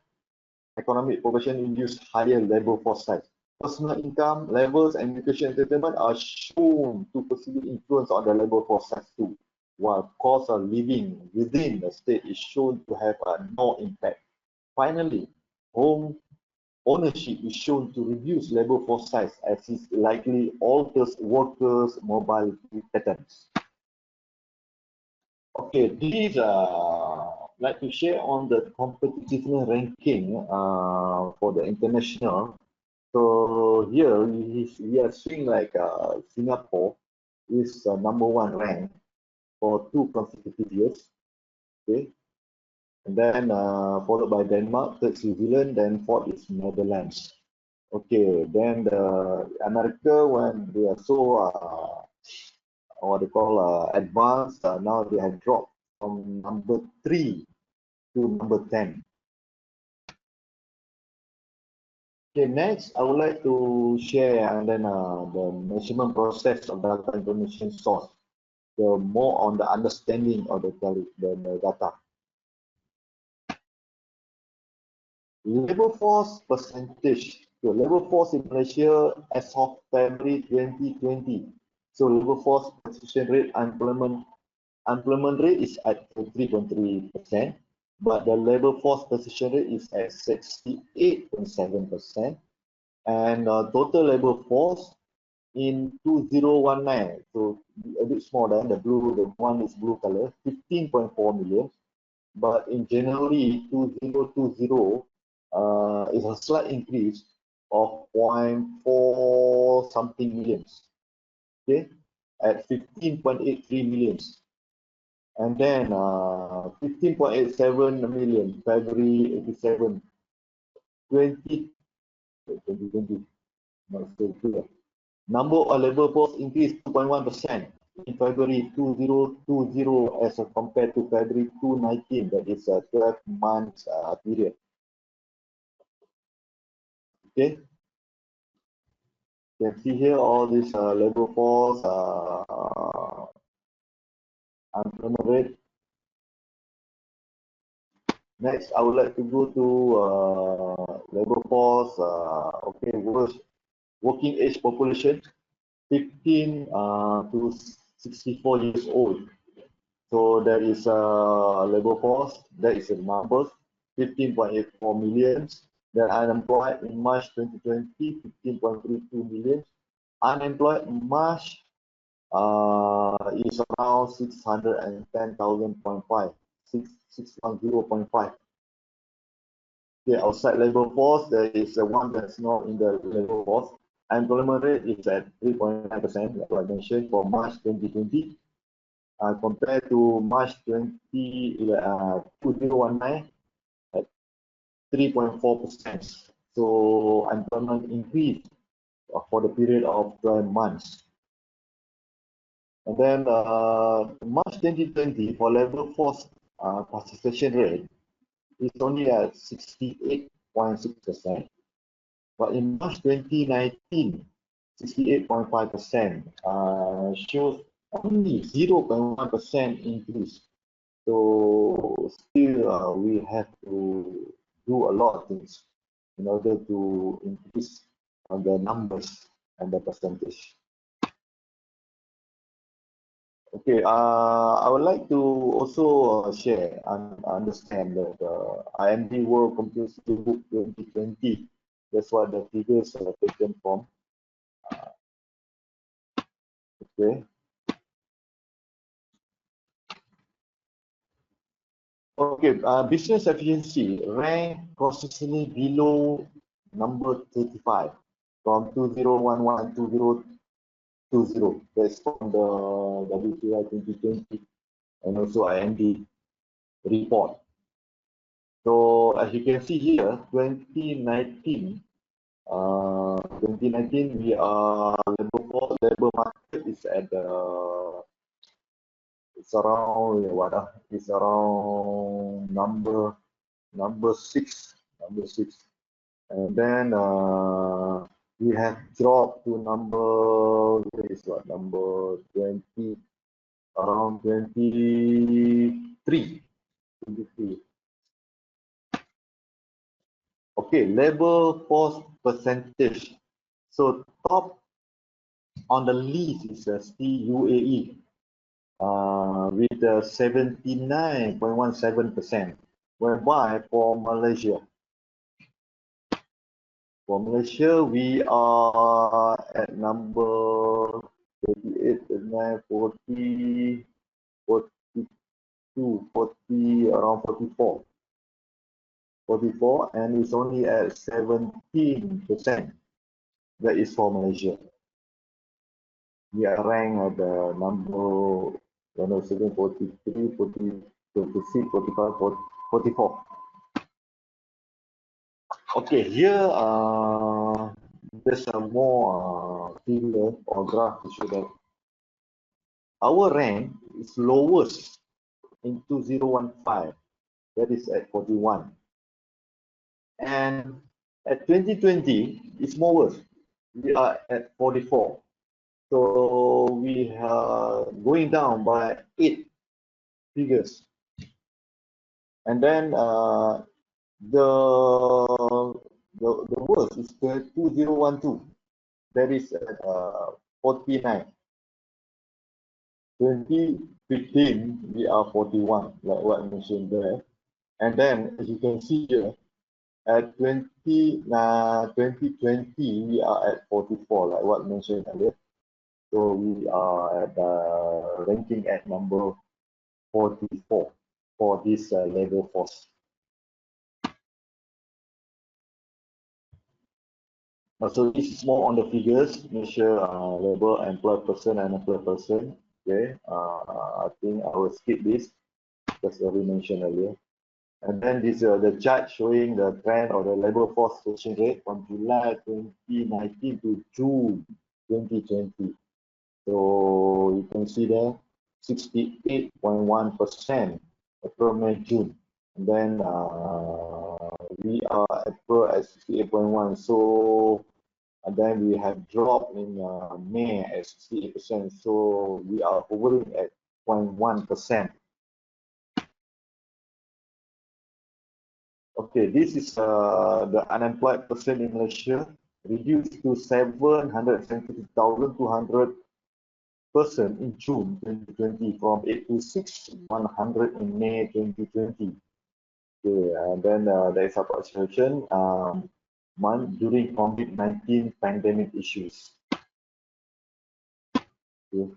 economic population induce higher labor force size. Personal income levels and education entertainment are shown to possibly influence on the labor force size too, while cost of living within the state is shown to have no impact. Finally, home ownership is shown to reduce labor force size as it likely alters workers' mobility patterns. Okay, these like to share on the competitiveness ranking for the international. So here we are seeing like Singapore is #1 rank for 2 consecutive years. Okay, and then followed by Denmark, third New Zealand, then fourth is Netherlands. Okay, then the America, when they are so what they call advanced, now they have dropped from #3 to #10. Okay, next I would like to share and then the measurement process of data information source. So more on the understanding of the data. Labor force percentage. So labor force in Malaysia as of February 2020. So labor force participation rate, unemployment rate is at 3.3%, but the labor force participation rate is at 68.7%, and total labor force in 2019, so a bit smaller, the one is blue color, 15.4 million, but in January 2020, is a slight increase of 0.4 something millions, okay, at 15.83 millions. And then 15.87 million, February 87, 2020, not so clear. Number of labor force increased 2.1% in February 2020 as compared to February 2019, that is a 12 months period. Okay, you can see here all this labor force, unemployment rate. Next, I would like to go to labor force, okay, working age population, 15 to 64 years old. So there is a labor force, that is a number, 15.84 million. Then unemployed in March 2020, 15.32 million. Unemployed in March is around 610,000.5, 610.5. Okay, outside labor force, there is one that's not in the labor force. Employment rate is at 3.9%, like I mentioned, for March 2020, compared to March 2019 at 3.4%. So employment increased for the period of 12 months. And then March 2020 for labor force participation rate is only at 68.6%. But in March 2019, 68.5% shows only 0.1% increase. So still we have to do a lot of things in order to increase the numbers and the percentage. Okay, I would like to also share and understand that IMD World Competency Book 2020, that's what the figures are taken from. Okay. Okay, business efficiency ranked consistently below number 35 from 2011 to 2020. That's from the WTI 2020 and also IMD report. So as you can see here, 2019, we are labor market is at it's around it's around number six, and then we have dropped to number number 20, around 23. Okay, labor force percentage. So top on the list is still UAE with 79.17%, whereby for Malaysia we are at number 38, 39, 40, 42, 40, around 44. And it's only at 17%. That is for Malaysia. We are ranked at the number 107, 43, 40, 26, 45, 44. Okay, here there's a more figure or graph to show that our rank is lowest in 2015. That is at 41. And at 2020, it's more worse. We are at 44. So we are going down by 8 figures. And then the worst is 2012. That is at 49. 2015, we are 41, like what I mentioned there. And then, as you can see here, at 2020, we are at 44, like what I mentioned earlier. So we are at ranking at number 44 for this labor force. So this is more on the figures, measure labor, employed person and employed person. Okay, I think I will skip this because already mentioned earlier. And then this the chart showing the trend of the labor force attrition rate from July 2019 to June 2020. So you can see there 68.1% April, May, June. And then we are April at 68.1. So and then we have dropped in May at 68%. So we are hovering at 0.1%. Okay, this is the unemployed person in Malaysia reduced to 772,200 person in June 2020 from 826,100 in May 2020. Okay, and then there is a participation month during COVID-19 pandemic issues. Okay.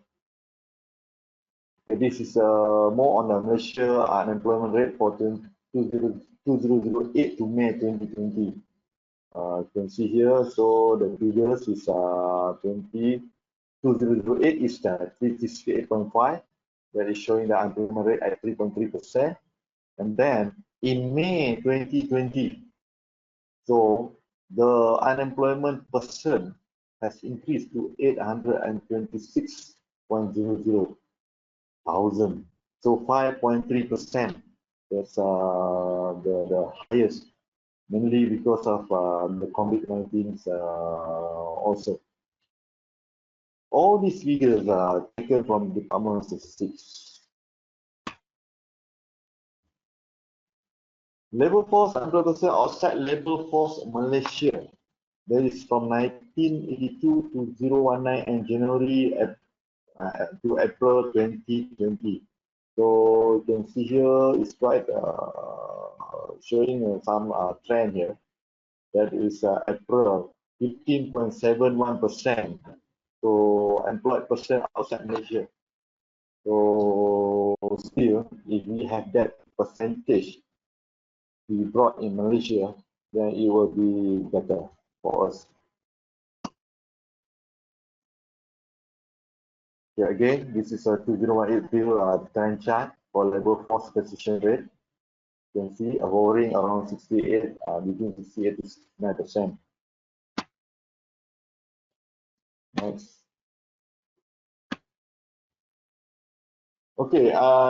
This is more on the Malaysia unemployment rate for 2008 to May 2020. You can see here, so the figures is 2008 is 58.5, that is showing the unemployment rate at 3.3%. And then in May 2020, so the unemployment person has increased to 826.00 thousand. So 5.3%. That's the highest, mainly because of the COVID-19 also. All these figures are taken from the Department of Statistics. Labor force, 100% outside labor force Malaysia. That is from 1982 to 019 and January to April 2020. So you can see here it's quite showing some trend here. That is April 15.71%. So employed person outside Malaysia. So still, if we have that percentage to be brought in Malaysia, then it will be better for us. Okay, again, this is a 2018 trend chart for labor force participation rate. You can see hovering around 68, between 68 to 69%. Next. Okay,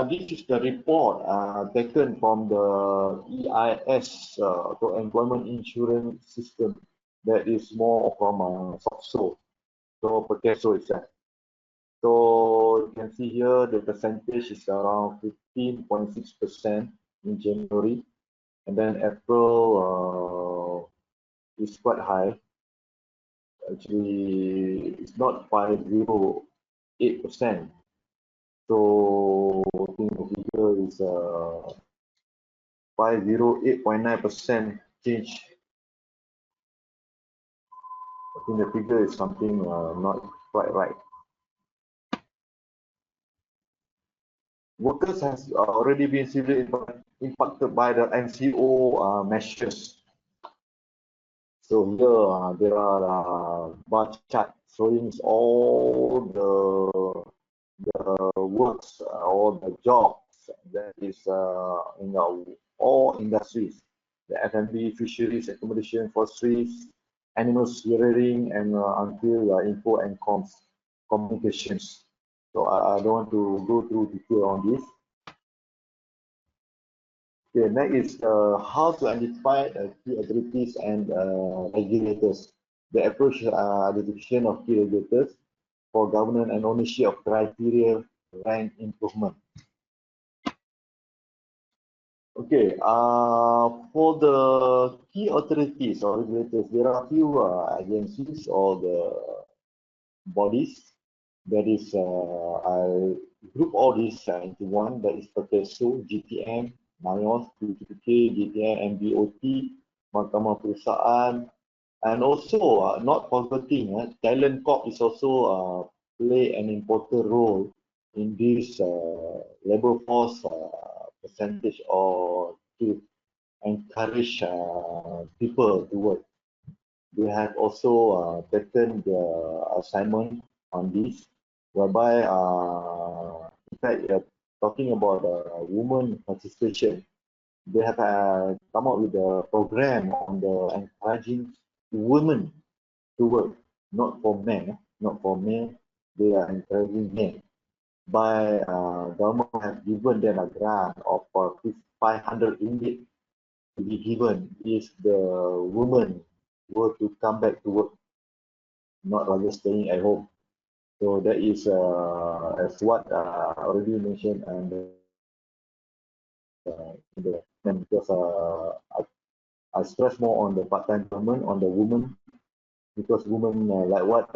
this is the report taken from the EIS, so Employment Insurance System, that is more from SOXO, so Perkeso itself. So you can see here the percentage is around 15.6% in January, and then April is quite high. Actually, it's not 508%. So I think the figure is 508.9% change. I think the figure is something not quite right. Workers has already been severely impacted by the MCO measures. So here there are bar chart showing all the works or the jobs that is in all industries, the F&B, fisheries, accommodation, forestries, animals rearing, and until info and communications. So I don't want to go through detail on this. Okay, next is how to identify key authorities and regulators. The approach identification of key regulators for governance and ownership of criteria rank improvement. Okay, for the key authorities or regulators, there are a few agencies or the bodies. That is, I group all these into one. That is Perkeso, GTM, NIOS, PPK, GTM, MBOT, Mahkamah Perusahaan, and also not forgetting, Talent Corp is also play an important role in this labor force percentage or to encourage people to work. they have also taken the assignment on this, whereby in fact talking about women participation, they have come up with a program on the encouraging women to work, not for men, not for men. They are encouraging men. By government have given them a grant of 500 ringgit to be given if the woman were to come back to work, not rather staying at home. So that is as what already mentioned and because I stress more on the part-time employment on the woman because women like what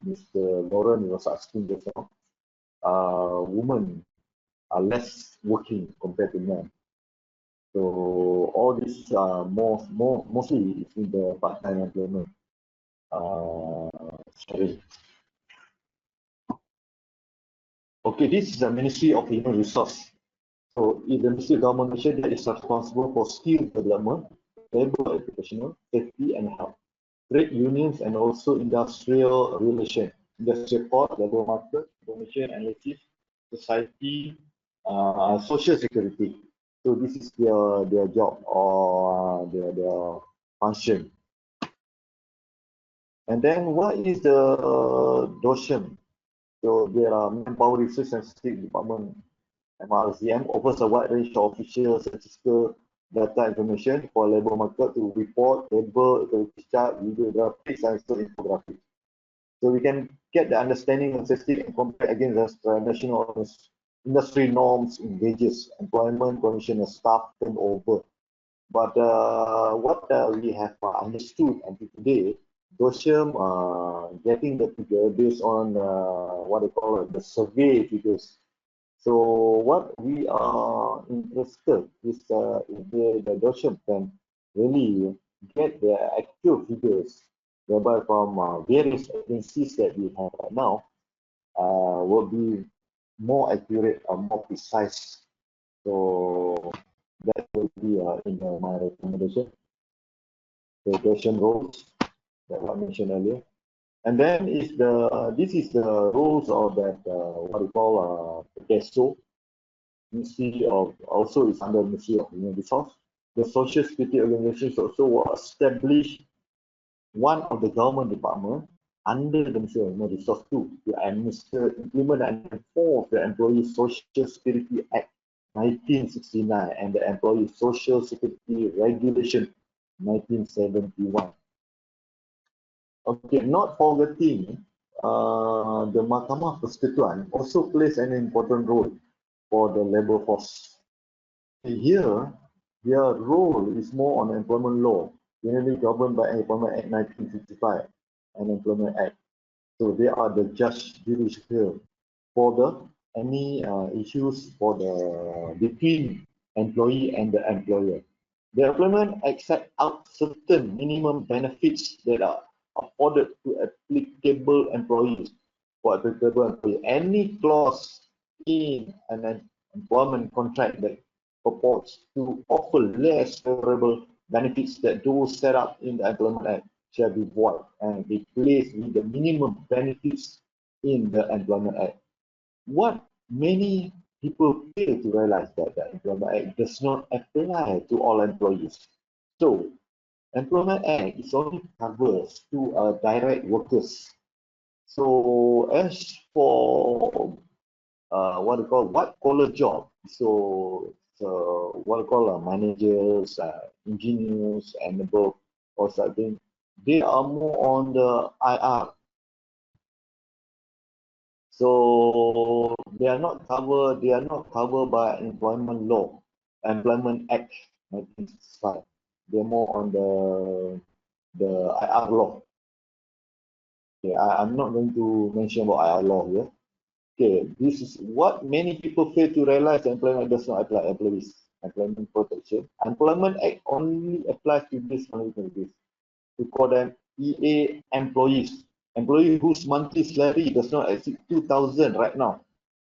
Mr. Lauren was asking just now, women are less working compared to men. So all this mostly is in the part-time employment. Sorry. Okay, this is the Ministry of Human Resource. So in the Ministry of Government Mission that is responsible for skill development, labor educational, safety and health, trade unions and also industrial relation, industrial court, labor market, information analysis, society, social security. So this is their job or their function. And then what is the DOSHM? So there are Manpower Research and Statistics Department, MRCM, offers a wide range of official statistical data information for labor market to report, labor, chart, video graphics, and so infographics. So we can get the understanding of statistics and compare against the national industry norms in wages, employment, condition, and staff turnover. But what we have understood until today, DOSHM getting the figure based on what they call the survey figures. So what we are interested is if the DOSHM can really get the actual figures, whereby from various agencies that we have right now will be more accurate or more precise. So that will be in my recommendation. The question roles that I mentioned earlier, and then is this is the rules of that what we call PESO, Ministry of also is under Ministry of Human Resource. The Social Security organizations also were established one of the government department under the Ministry of Human Resource too to administer, implement and enforce the Employee Social Security Act 1969 and the Employee Social Security Regulation 1971. Okay, not forgetting the Mahkamah Persekutuan also plays an important role for the labor force. Here, their role is more on employment law, generally governed by Employment Act 1955 and Employment Act. So they are the judge judicial for the any issues for the between employee and the employer. The Employment Act set out certain minimum benefits that are afforded to applicable employees. For applicable employee, any clause in an employment contract that purports to offer less favorable benefits that those set up in the Employment Act shall be void and replaced with the minimum benefits in the Employment Act. What many people fail to realize that the Employment Act does not apply to all employees. So, Employment Act is only covers to direct workers. So, as for what we call white collar job, so what we call managers, engineers, and above or something, they are more on the IR. So they are not covered. They are not covered by employment law, Employment Act 1965. They're more on the IR law. Okay, I'm not going to mention about IR law here. Okay, this is what many people fail to realize. Employment does not apply employees. Employment protection. Employment Act only applies to this only to this. We call them EA employees. Employee whose monthly salary does not exceed 2,000 right now.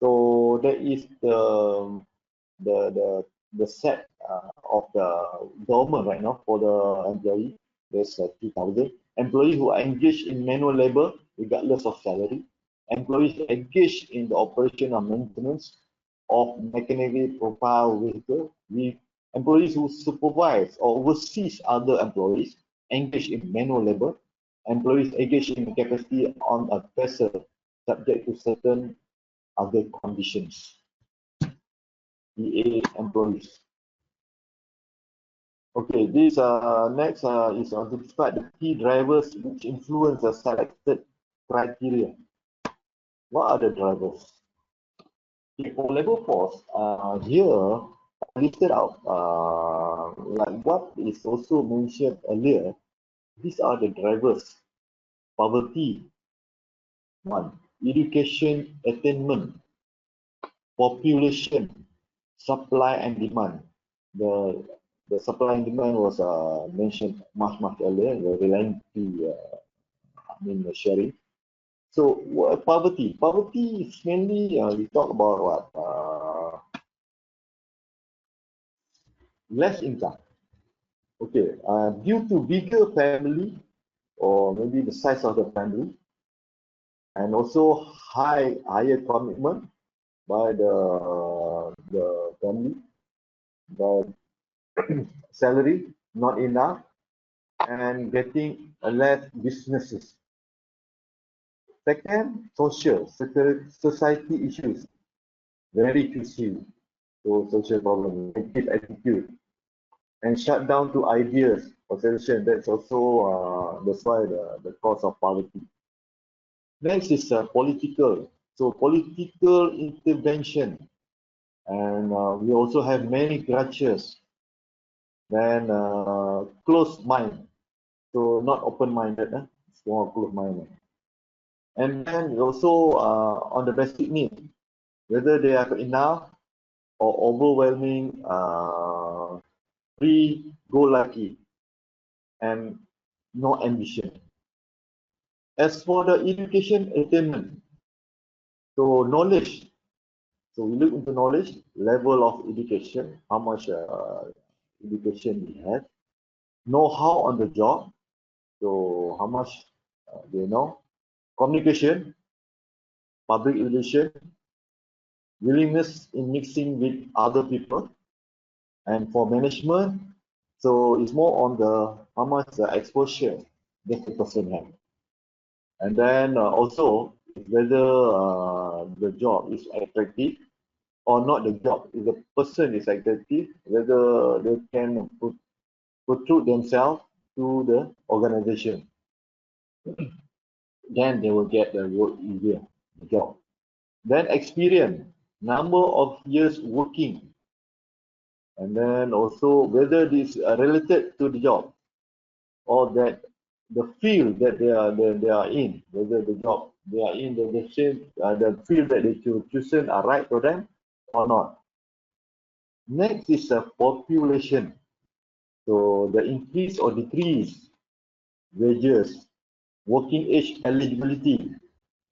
So that is the set of the government right now for the employee. There's 2,000. Employees who are engaged in manual labor, regardless of salary. Employees engaged in the operation or maintenance of mechanically profile vehicle. Employees who supervise or oversees other employees engaged in manual labor. Employees engaged in capacity on a vessel subject to certain other conditions. EA employees. Okay, this next is to describe the key drivers which influence the selected criteria. What are the drivers? For labor force, here listed out, like what is also mentioned earlier, these are the drivers. Poverty, one, education attainment, population, supply and demand. The supply and demand was mentioned much earlier, the reliability, sharing. So poverty is mainly we talk about what less income. Okay, due to bigger family or maybe the size of the family, and also higher commitment by the family, the salary not enough, and getting less businesses. Second, society issues, very crucial. So social problem, negative attitude, and shut down to ideas or solution. That's also that's why the cause of poverty. Next is political. So political intervention, and we also have many crutches. Then closed mind, so not open-minded, it's more closed-minded. And then also on the basic need, whether they have enough or overwhelming free go lucky and no ambition. As for the education attainment, so knowledge, so we look into knowledge, level of education, how much education we have, know-how on the job, so how much they know, communication, public relation, willingness in mixing with other people, and for management, so it's more on the how much exposure that the person has. And then also whether the job is attractive or not the job. If the person is attractive, whether they can protrude themselves to the organization, then they will get the work easier, the job. Then experience, number of years working, and then also whether this related to the job or that the field that they are in, whether the job they are in the same the field that they chosen are right for them or not. Next is a population. So the increase or decrease wages, working age eligibility,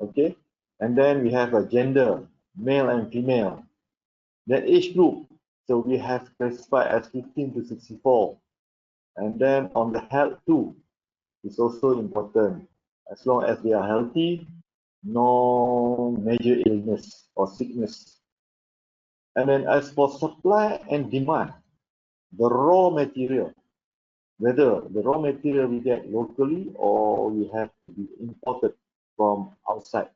okay, and then we have a gender, male and female. Then age group, so we have classified as 15 to 64, and then on the health too, it's also important. As long as they are healthy, no major illness or sickness. And then as for supply and demand, the raw material, whether the raw material we get locally or we have to be imported from outside.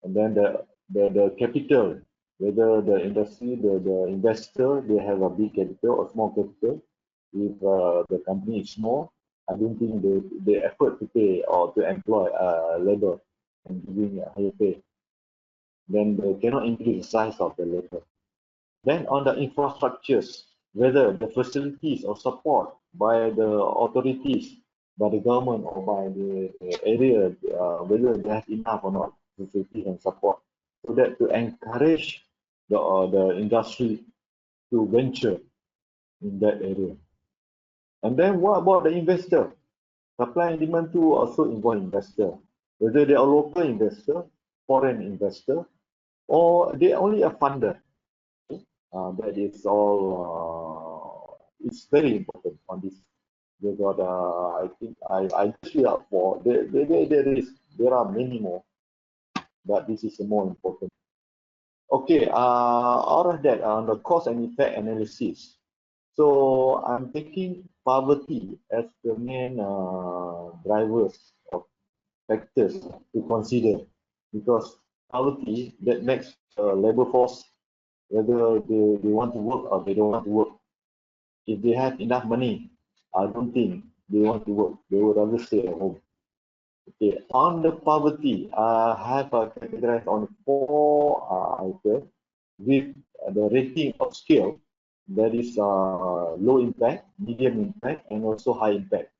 And then the capital, whether the industry, the investor, they have a big capital or small capital. If the company is small, I don't think the effort to pay or to employ labor and giving a higher pay, then they cannot increase the size of the labor. Then on the infrastructures, whether the facilities or support by the authorities, by the government or by the area, whether they have enough or not, facilities and support, so that to encourage the industry to venture in that area. And then what about the investor? Supply and demand too also involve investor, whether they are local investor, foreign investor, or they are only a funder. That is all. It's very important on this. They got, I think, I just read out for, there are many more, but this is the more important. Okay, out of that, on the cause and effect analysis. So I'm taking poverty as the main drivers of factors to consider, because poverty that makes labor force, whether they want to work or they don't want to work. If they have enough money, I don't think they want to work. They would rather stay at home. Okay, on the poverty, I have categorized on four items with the rating of scale. That is low impact, medium impact, and also high impact.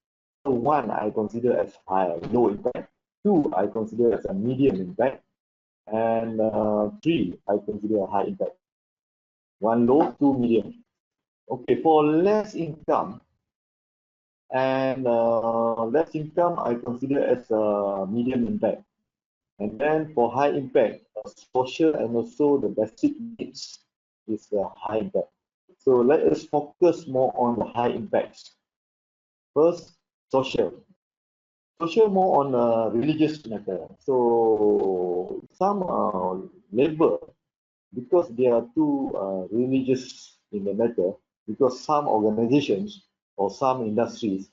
So one I consider as low impact. Two I consider as a medium impact, and three I consider a high impact. One low, two medium. Okay, for less income I consider as a medium impact. And then for high impact, social and also the basic needs is a high impact. So let us focus more on the high impacts. First, social. Social more on religious matter. So some labor, because they are too religious in the matter, because some organizations or some industries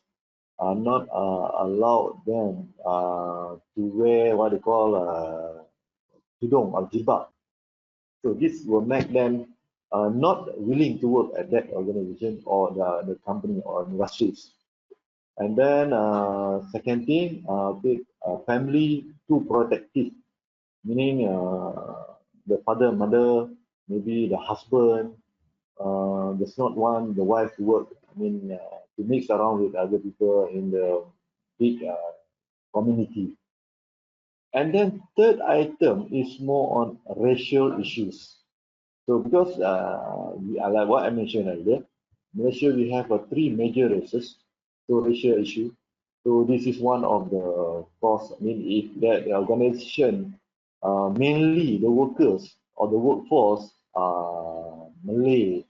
are not allowed them to wear what they call tudung or jilbab. So this will make them not willing to work at that organization or the company or industries. And then second thing, family too protective, meaning the father, mother, maybe the husband does not want the wife to work. I mean, to mix around with other people in the big community. And then third item is more on racial issues. So because like what I mentioned earlier, Malaysia we have three major races, so racial issue. So this is one of the cause. I mean, if that organization, mainly the workers or the workforce are Malay,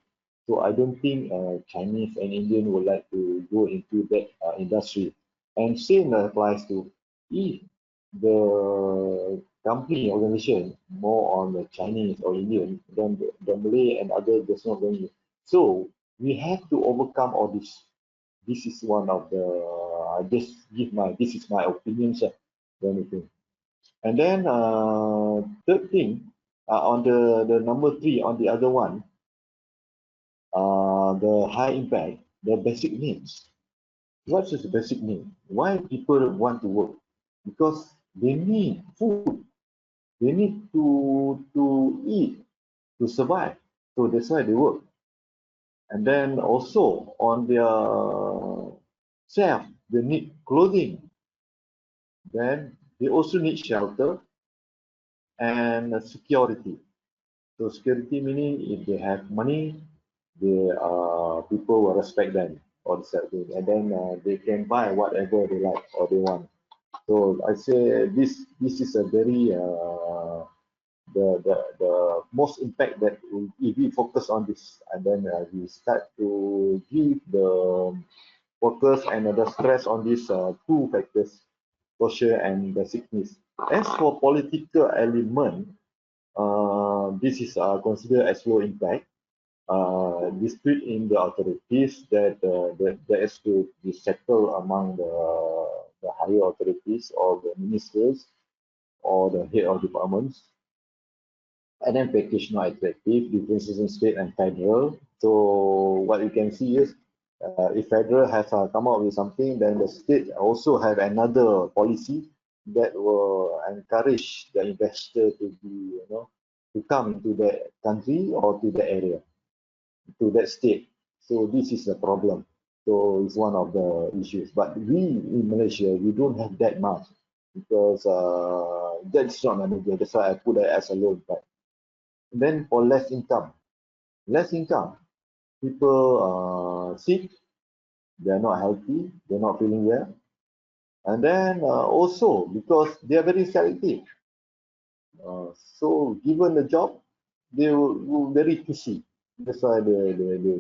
so I don't think Chinese and Indian would like to go into that industry. And same applies to if the company organization more on the Chinese or Indian, then the Malay and other does not going. So we have to overcome all this. This is one of the I just give my this is my opinion, sir. Anything. And then third thing on the number three on the other one, the high impact, the basic needs. What is the basic need? Why people want to work? Because they need food. They need to eat, to survive. So that's why they work. And then also on their self, they need clothing. Then they also need shelter and security. So security meaning if they have money, people will respect them or something, and then they can buy whatever they like or they want. So I say this is a very the most impact that if we focus on this, and then we start to give the focus and the stress on these two factors, social and basic needs. As for political element, this is considered as low impact. Dispute in the authorities that is to be settled among the higher authorities or the ministers or the head of departments. And then package not attractive, differences in state and federal. So what you can see is if federal has come up with something, then the state also have another policy that will encourage the investor to be, to come into the country or to the area, to that state. So this is a problem. So it's one of the issues. But we in Malaysia, we don't have that much because that's not manageable. That's why I put that as a low impact. Then for less income, people are sick, they're not healthy, they're not feeling well. And then also because they are very selective. So given the job, they will very choosy. That's why they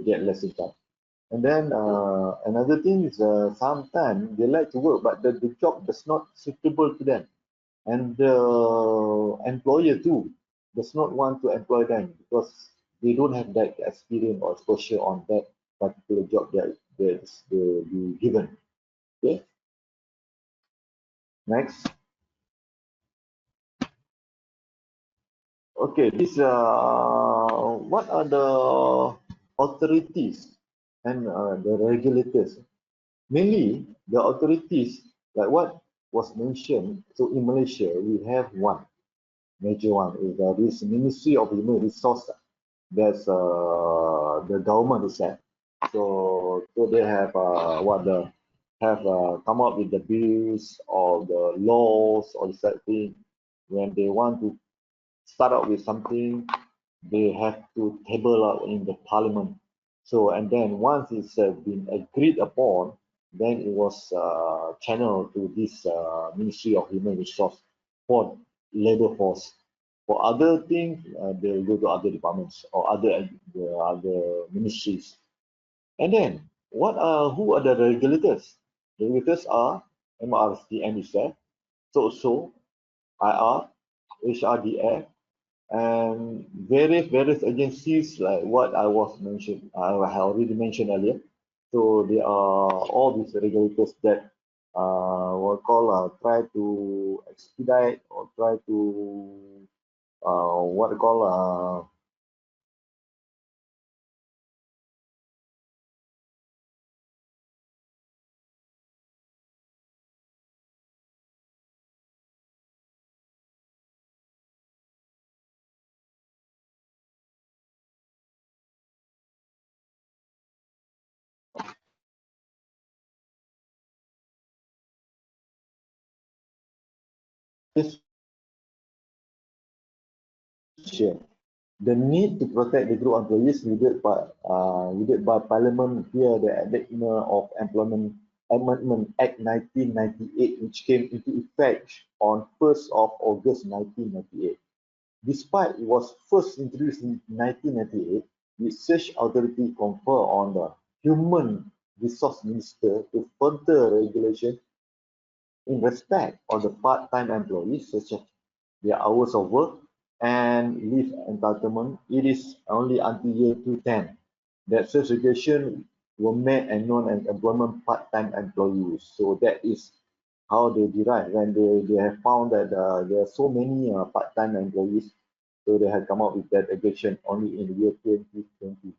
get less income. And then another thing is sometimes they like to work, but the job is not suitable to them. And the employer too does not want to employ them because they don't have that experience or exposure on that particular job that they'll be given. Okay, next. Okay, this what are the authorities and the regulators? Mainly, the authorities, like what was mentioned. So in Malaysia, we have one major one is this Ministry of Human Resources. That's the government is set. So they have what the have come up with the bills or the laws or the thing when they want to start out with something, they have to table out in the parliament. So, and then once it's been agreed upon, then it was channeled to this Ministry of Human Resource for labor force. For other things, they'll go to other departments or other ministries. And then, who are the regulators? Regulators are MRC and ISAF, SOSO, IR, HRDF, and various agencies like what I already mentioned earlier. So they are all these regulators that will call try to expedite or try to what they call this share. The need to protect the group employees needed by Parliament via the Enactment of Employment Amendment Act 1998, which came into effect on 1st of August 1998. Despite it was first introduced in 1998, the Search Authority conferred on the Human Resource Minister to further regulation in respect of the part-time employees, such as their hours of work and leave entitlement. It is only until year 2010 that such regulation were made and known as employment part-time employees. So that is how they derive when they have found that there are so many part-time employees. So they had come up with that regulation only in the year 2020,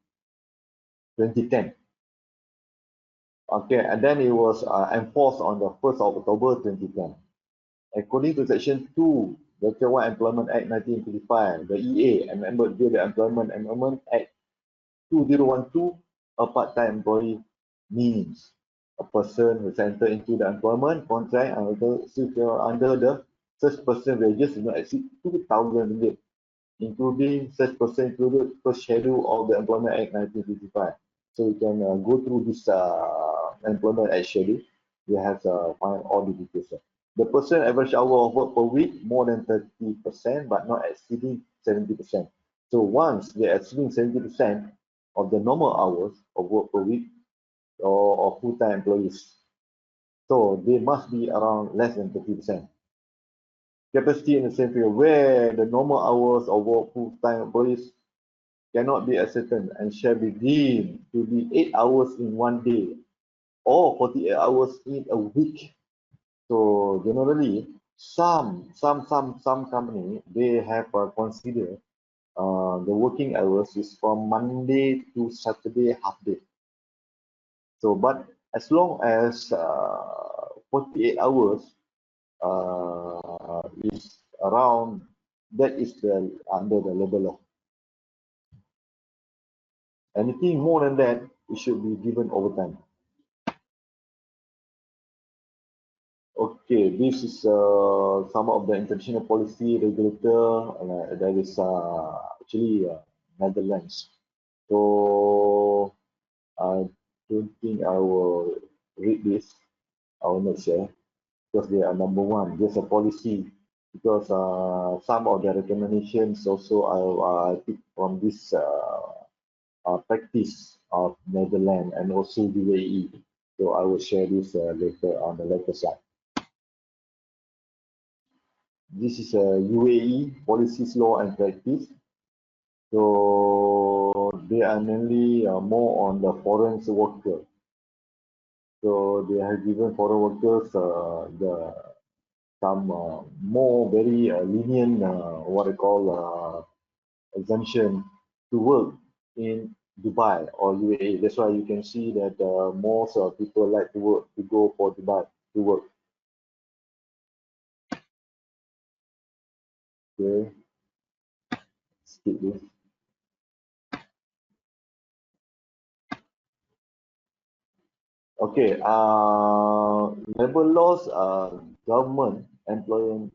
2010. Okay, and then it was enforced on the 1st of October 2010. According to Section 2, the Tier-1 Employment Act 1955, the EA, amendment via the Employment Amendment Act 2012, a part-time employee means a person who entered into the employment contract under the such person wages do not exceed 2,000 ringgit, including such person included first schedule of the Employment Act 1955. So you can go through this Employment Act schedule. You have to find all the details. The person average hour of work per week more than 30%, but not exceeding 70%. So once they're exceeding 70% of the normal hours of work per week or full-time employees, so they must be around less than 30%. Capacity in the same field where the normal hours of work full-time employees cannot be ascertained and shall be deemed to be 8 hours in one day or 48 hours in a week. So generally, some company they have considered the working hours is from Monday to Saturday half day. So, but as long as 48 hours is around, that is the under the labor law. Anything more than that, it should be given overtime. Okay, this is some of the international policy regulator. That is actually Netherlands. So I don't think I will read this. I will not share because they are number one. Just a policy because some of the recommendations also I picked from this practice of Netherlands and also UAE. So I will share this later on the later slide. This is a UAE policies, law and practice. So they are mainly more on the foreign worker. So they have given foreign workers some more very lenient what I call exemption to work in Dubai or UAE. That's why you can see that most people like to go for Dubai to work. Okay, skip this. Okay, labor laws, Government Employment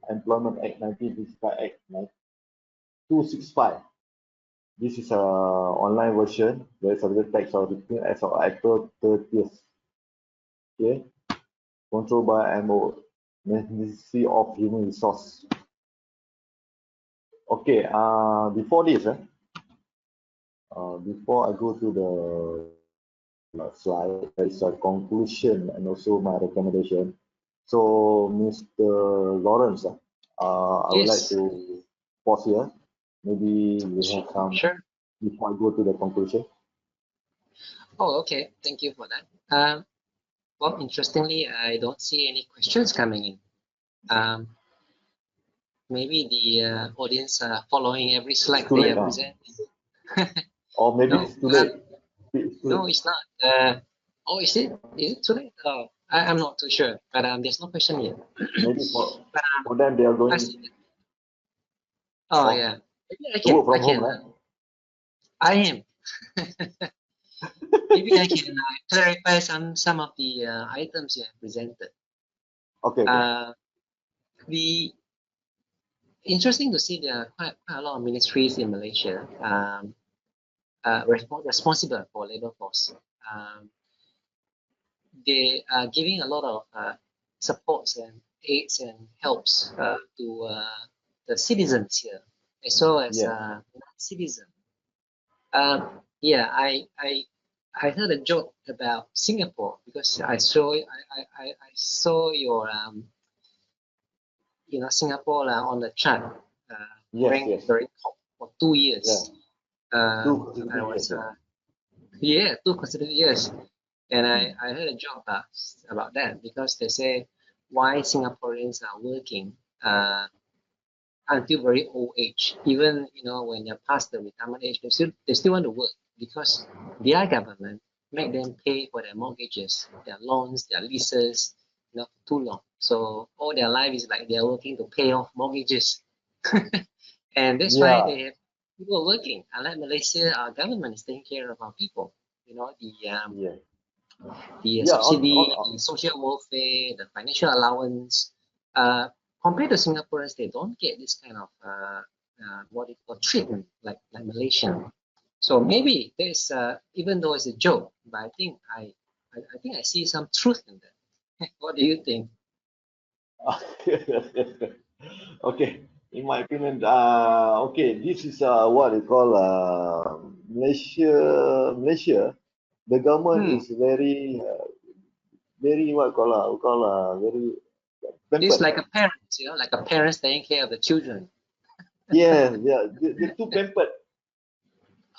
Act 1955 Act 265. This is a online version. There is a little text of written as of April 30th. Okay, controlled by MO, Ministry of Human Resource. Okay, before this, before I go to the slide, there is a conclusion and also my recommendation. So, Mr. Lawrence, I would like Yes. to pause here. Maybe we have some Sure. before I go to the conclusion. Oh, okay. Thank you for that. Well, interestingly, I don't see any questions coming in. Maybe the audience are following every slide Too they late, are presenting. or maybe No, it's too late. It's too no, late. it's not. Oh, is it? Is it too late? Oh, I'm not too sure. But there's no question yet. Maybe But for them they are I going see. Oh, off yeah. Maybe I to work can. from home, right? I am. Maybe I can clarify some of the items you have presented. Okay. The interesting to see there are quite a lot of ministries in Malaysia responsible for labor force. They are giving a lot of supports and aids and helps to the citizens here, as well as Yeah. non-citizens. Yeah, I heard a joke about Singapore because I saw your Singapore on the chart ranked Yes. very top for 2 years. Yeah. 2 consecutive I was years. 2 consecutive years, and I heard a joke about that because they say why Singaporeans are working until very old age, even when they're past the retirement age, they still want to work because their government make them pay for their mortgages, their loans, their leases, too long. So all their life is like they're working to pay off mortgages, and that's why Yeah. they have people working. Unlike Malaysia, our government is taking care of our people. Yeah. The Yeah. subsidy, the social welfare, the financial allowance. Compared to Singaporeans, they don't get this kind of what you call treatment like Malaysian. So maybe there's even though it's a joke, but I think I see some truth in that. What do you think? Okay. In my opinion, okay, this is what you call Malaysia. The government is very what we call very It's pampered. like a parent, like a parent taking care of the children. Yeah, yeah, they're too pampered.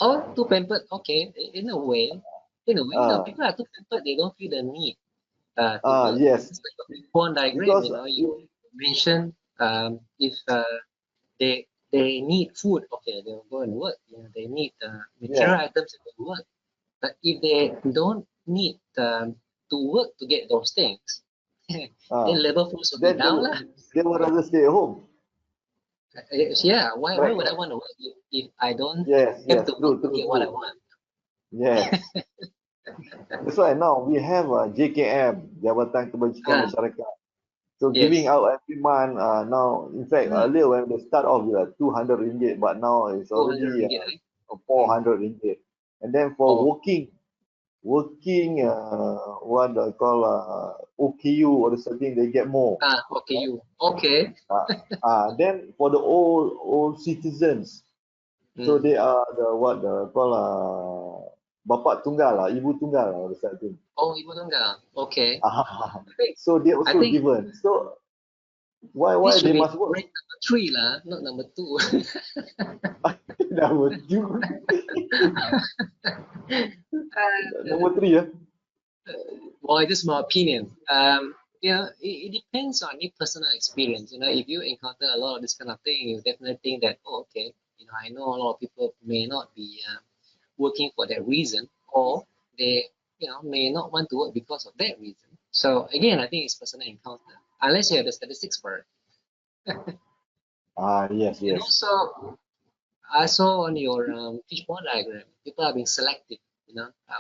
Oh, too pampered. Okay, in a way, people are too pampered. They don't feel the need to work. Yes, It's like a Venn diagram. because You mentioned if they need food, okay, they'll go and work. They need material yeah, items, they will work. But if they don't need to work to get those things, then labor force will be then down lah. they would rather stay at home. Yeah, why Right? would I want to work if I don't have Yes, to true, work to true, get what I true. want? Yes. That's why now we have JKM, Jabatan Kebajikan Ah, Masyarakat. So giving yes. out every month now, in fact, earlier when they start off with 200 ringgit, but now it's 200 already ringgit, right? 400 ringgit. And then for Oh, working, what they call OKU or something, they get more. okay, you. Okay. Then for the old citizens, So they are the what the call bapak tunggal lah, ibu tunggal lah, or something. Oh, ibu tunggal. Okay. So they I also think given. So why this should they be must work? grade number 3 lah, not number 2. Number two, number three, yeah. Well, it is my opinion. It depends on your personal experience. If you encounter a lot of this kind of thing, you definitely think that, oh, okay, I know a lot of people may not be working for that reason, or they, may not want to work because of that reason. So again, I think it's personal encounter, unless you have the statistics for it. Yes, And yes. also, I saw on your fishbone diagram, people are being selective,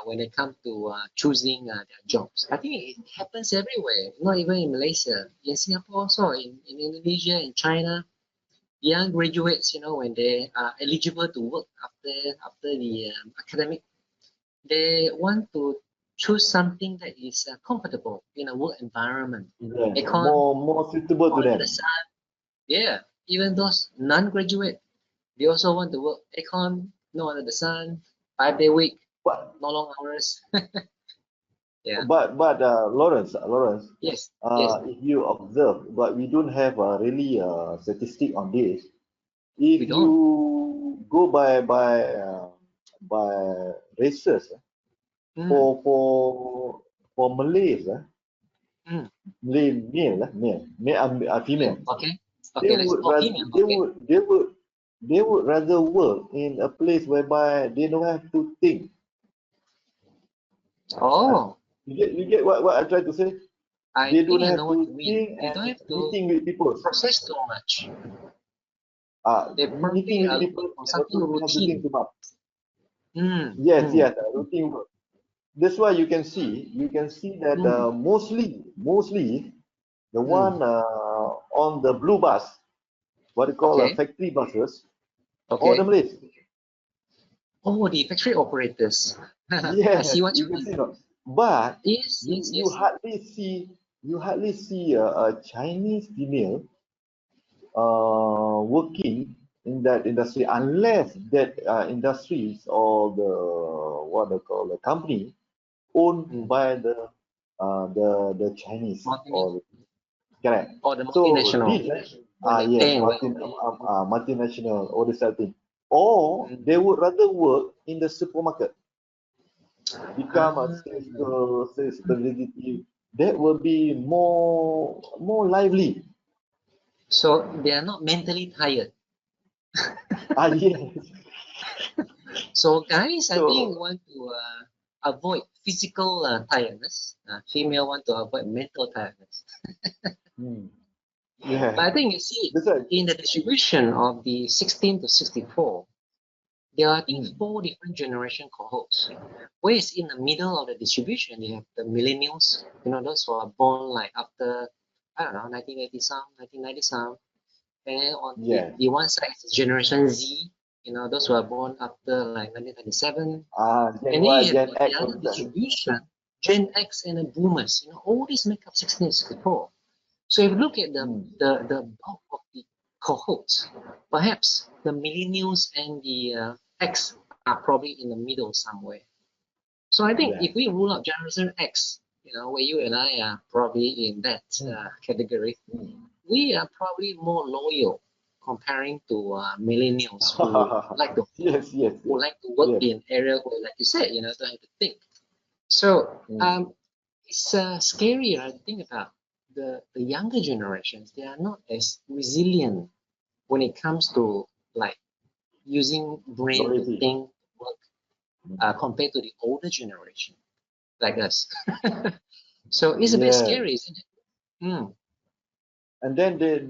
when it comes to choosing their jobs. I think it happens everywhere, not even in Malaysia. In Singapore also, in Indonesia, in China, young graduates, when they are eligible to work after the academic, they want to choose something that is comfortable in a work environment. Yes. Aircon, More suitable to under them. the sun. Yeah, even those non-graduate, they also want to work aircon, no under the sun, 5-day week, But no long hours. Yeah. but Lawrence, Yes. if you observe, but we don't have really a statistic on this. If We don't. you go by races, for Malays, Mm. male, female, Okay. they Okay. Let's would call rather, female. Okay. they would rather work in a place whereby they don't have to think. Oh, You get what I try to say? I They think don't I have know what to you mean. think They don't and have to meeting with people. process too much. They Meeting probably with are people, looking for they have something to think routine. too much. Mm. Yes, Mm. routine work. That's why you can see that mostly the one on the blue bus, what you call Okay. factory buses, all the Okay. Malays. Oh, the factory operators. I Yes, see what you you can mean. see, no? But Yes. you hardly see a Chinese female working in that industry unless that industries or the what they call the company owned by the Chinese or correct. Or the So multinational. this When they yes, paying well. multinational or this type of thing, or they would rather work in the supermarket, become a sales girl, sales representative. That will be more lively. So they are not mentally tired. Yes. So guys, I think So want to avoid physical tiredness. Female want to avoid mental tiredness. yeah, But I think you see that's right. in the distribution of the 16 to 64, there are I think 4 different generation cohorts. Whereas in the middle of the distribution, you have the millennials, those who are born like after, I don't know, 1980 some, 1990 some. And then on the one side is Generation Z, those who are born after like 1997. Gen And Y, then you Gen have X, the other distribution, Gen X and the boomers, all these make up 16 to 64. So if you look at the bulk of the cohorts, perhaps the millennials and the X are probably in the middle somewhere. So I think if we rule out Generation X, where you and I are probably in that category, we are probably more loyal comparing to millennials who like to who like to work in area where, like you said, don't have to think. So it's scary, I think about the younger generations. They are not as resilient when it comes to like using brain to think, work, compared to the older generation like us. So it's a bit scary, isn't it? And then they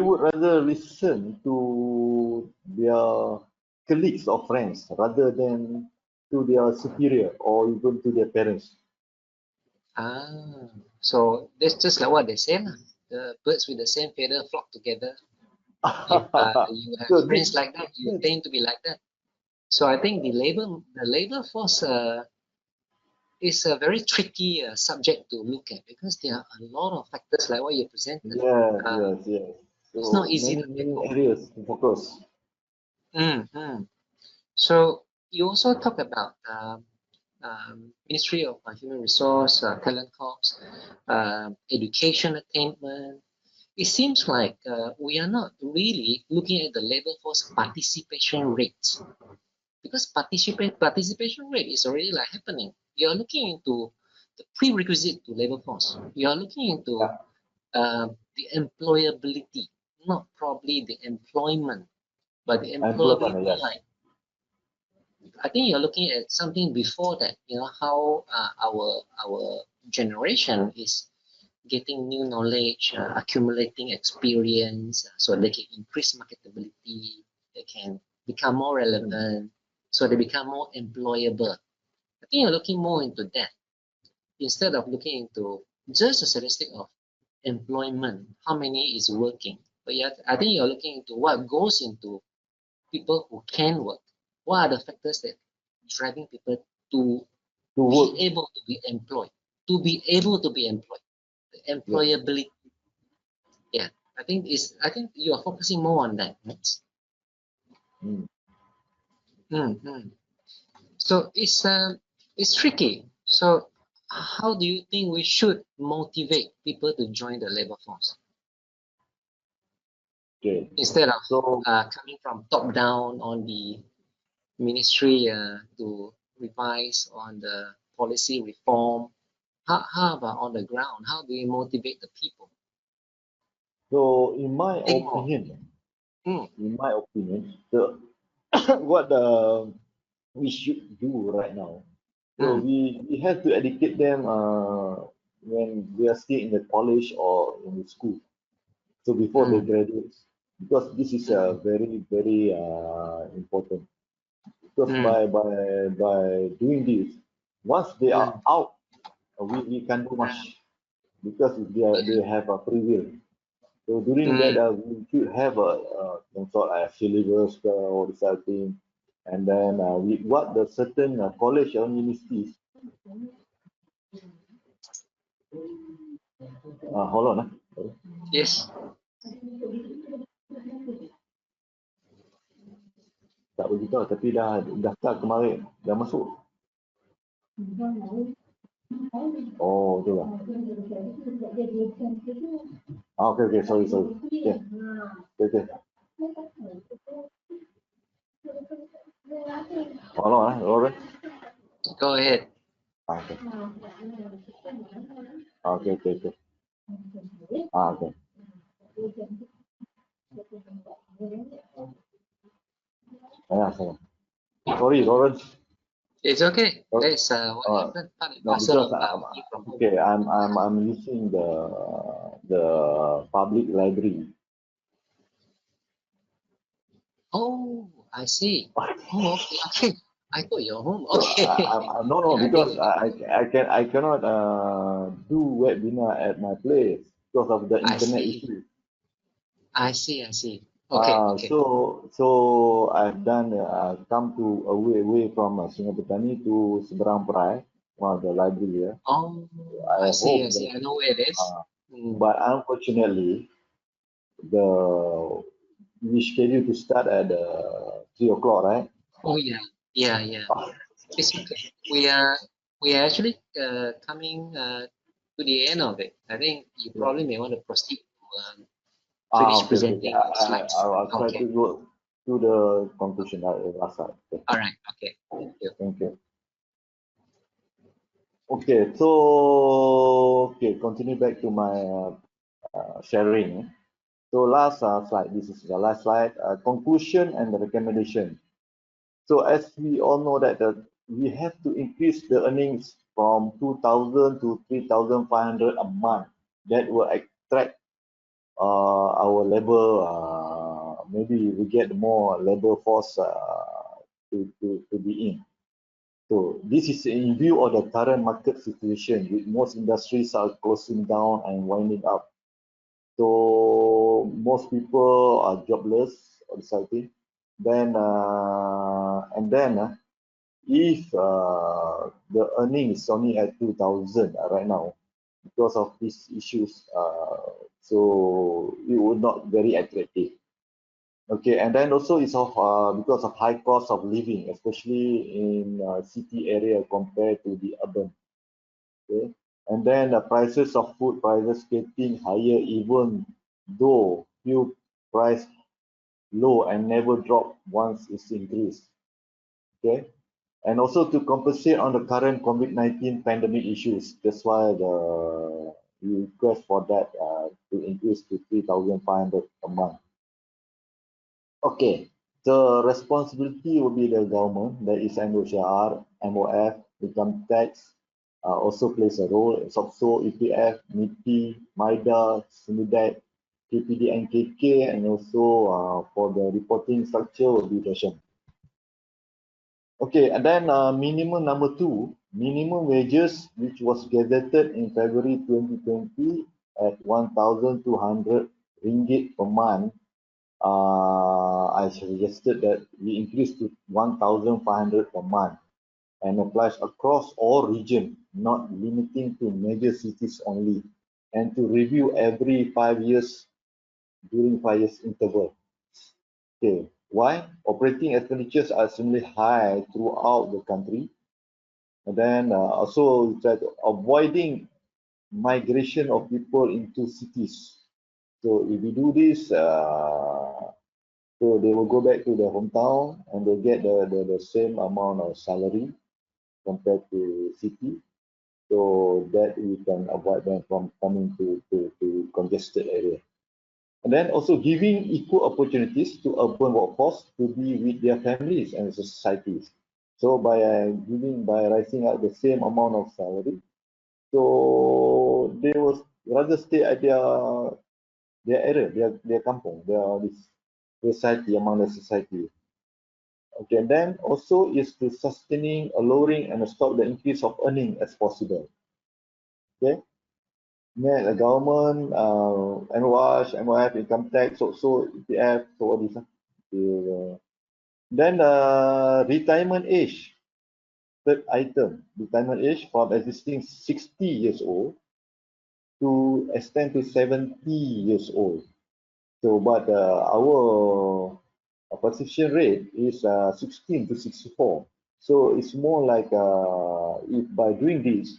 would rather listen to their colleagues or friends rather than to their superior or even to their parents. So that's just like what they say, the birds with the same feather flock together. If you have So friends like that, you tend to be like that. So I think the labor force is a very tricky subject to look at because there are a lot of factors like what you presented. Yes. It's not easy many, to many tackle. areas to focus. So you also talk about Ministry of Human Resource, Talent Corps, education attainment. It seems like we are not really looking at the labor force participation rates, because participation rate is already like happening. You are looking into the prerequisite to labor force. You are looking into the employability, not probably the employment, but the Employment, employability yes. line. I think you're looking at something before that. You know how our generation is getting new knowledge, accumulating experience, so they can increase marketability, they can become more relevant, so they become more employable. I think you're looking more into that instead of looking into just a statistic of employment, how many is working. But yet, I think you're looking into what goes into people who can work. What are the factors that driving people to work. be able to be employed? To be able to be employed, the employability. Yeah, I think you are focusing more on that. Right? So it's tricky. So how do you think we should motivate people to join the labor force? Okay. Instead of coming from top down on the ministry to revise on the policy reform, how about on the ground? How do we motivate the people? So in my opinion, the what we should do right now. So we have to educate them when they are still in the college or in the school. So before they graduate, because this is very very important. Because by doing this, once they are out, we can do much because they have a free will. So during that, we should have some sort of syllabus or this other thing, and then what the certain college or universities. Hold on. Yes. Tak beritahu, tapi dah daftar kemarin, dah masuk. Oh, betul lah. Okay, sorry. Okay. Hold on, Lauren. Go ahead. Okay. Okay. Okay. Sorry, Lawrence. It's okay. That's what happened. No, because okay, I'm using the public library. Oh, I see. Oh, okay. I thought you're home. Okay. No, because I cannot do webinar at my place because of the internet issue. I see. Okay. So I've done come to away from Singapore Petani to Seberang Perai, one of the library here. Oh, I see. I know where it is. But unfortunately, we scheduled to start at 3 o'clock, right? Oh yeah. It's okay. We are actually coming to the end of it. I think you probably may want to proceed to finish presenting the slides. I'll try to go to the conclusion last slide. Okay. All right. Okay. Thank you. Okay, so continue back to my sharing. So last slide, this is the last slide, conclusion and the recommendation. So as we all know that we have to increase the earnings from 2,000 to 3,500 a month. That will attract our labor, maybe we get more labor force to be in. So this is in view of the current market situation, with most industries are closing down and winding up. So most people are jobless or something. Then if the earning is only at 2,000 right now, because of these issues. So it would not very attractive. Okay, and then also it's of because of high cost of living, especially in city area compared to the urban. Okay, and then the prices of food prices getting higher even though fuel price low and never drop once it's increased. Okay, and also to compensate on the current COVID-19 pandemic issues. That's why the request for that to increase to 3,500 a month. Okay, the responsibility will be the government, that is MOCR, MOF, income tax, also plays a role, SOCSO, EPF, MIPI, MIDA, SIMIDAT, KPD and KK, and also for the reporting structure will be fashion. Okay, and then minimum number 2, minimum wages, which was gazetted in February 2020 at 1,200 ringgit per month. I suggested that we increase to 1,500 per month and applies across all regions, not limiting to major cities only, and to review every 5 years during 5 years interval. Okay, why? Operating expenditures are extremely high throughout the country, and then also that avoiding migration of people into cities. So if we do this, so they will go back to their hometown and they get the same amount of salary compared to city. So that we can avoid them from coming to congested area. And then also giving equal opportunities to urban workforce to be with their families and societies. So by rising up the same amount of salary, so they will rather stay at their area, their kampung, this society, among the society. Okay, and then also is to sustaining, lowering, and stop the increase of earning as possible. Okay, then the government, MOH, MOF, income tax, also EPF, so all this. Then retirement age, third item, retirement age from existing 60 years old to extend to 70 years old. So, but our participation rate is 16 to 64. So it's more like if by doing this,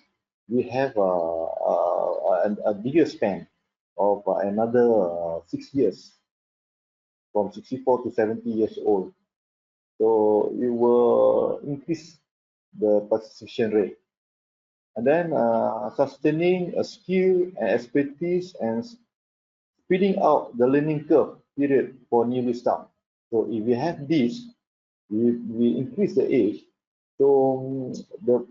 we have a bigger span of another 6 years from 64 to 70 years old. So it will increase the participation rate. And then sustaining a skill and expertise and speeding out the learning curve period for newly staff. So if we have this, we increase the age, so the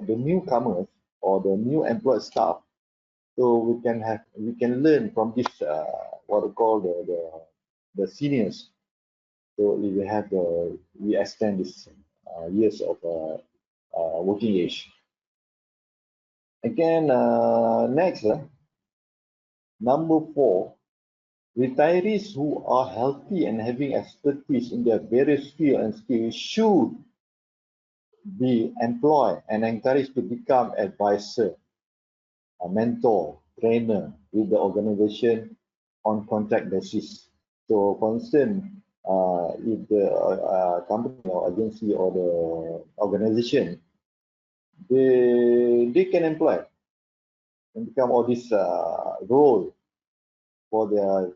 newcomers or the new employed staff, so we can learn from this what we call the seniors. So if we extend this years of working age. Again, next, number 4. Retirees who are healthy and having expertise in their various fields and skills should be employed and encouraged to become advisor, a mentor, trainer with the organization on contract basis. So, for instance, if the company or agency or the organization, they can employ and become all this role for their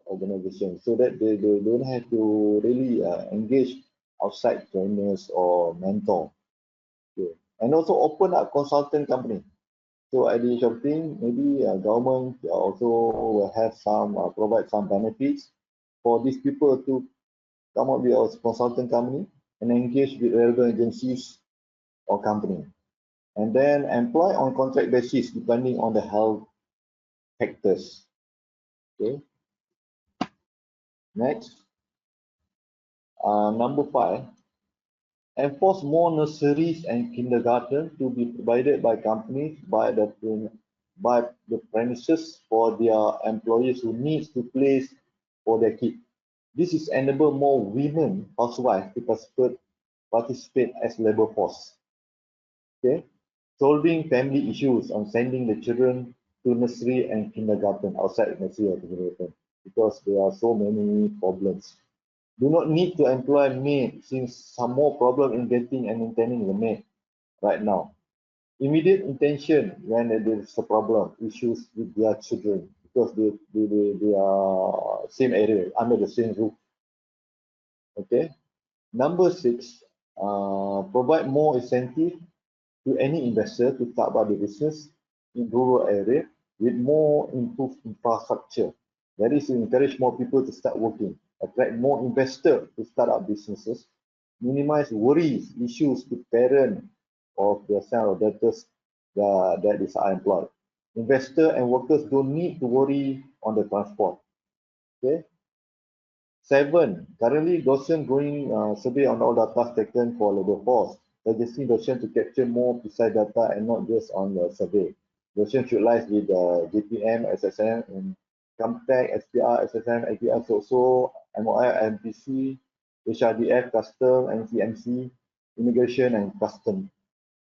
organization, so that they don't have to really engage outside trainers or mentor. Okay. And also open up consultant company. So at the age of thing, maybe government also will have some provide some benefits for these people to come up with a consultant company and engage with relevant agencies or company, and then employ on contract basis depending on the health factors. Okay. Next, number 5, enforce more nurseries and kindergarten to be provided by companies by the premises for their employees who needs to place for their kids. This is enable more women housewives to participate as labor force. Okay, solving family issues on sending the children to nursery and kindergarten, outside nursery or kindergarten, because there are so many problems. Do not need to employ maid, since some more problem in getting and maintaining the maid right now. Immediate intention when there is a problem, issues with their children, because they are same area, under the same roof. Okay. Number 6, provide more incentive to any investor to start up the business in rural area with more improved infrastructure. That is to encourage more people to start working, attract more investors to start up businesses, minimize worries, issues to parent of their son or daughters that is unemployed. Investor and workers don't need to worry on the transport. Okay. 7, currently Goshen going survey on all data taken for labor force, suggesting Goshen to capture more precise data and not just on the survey. Goshen should liaise with JPM, SSM, and Comtech, SPR, SSM, APR, SOSO, MOI, MPC, HRDF, Custom, NCMC, Immigration, and Custom,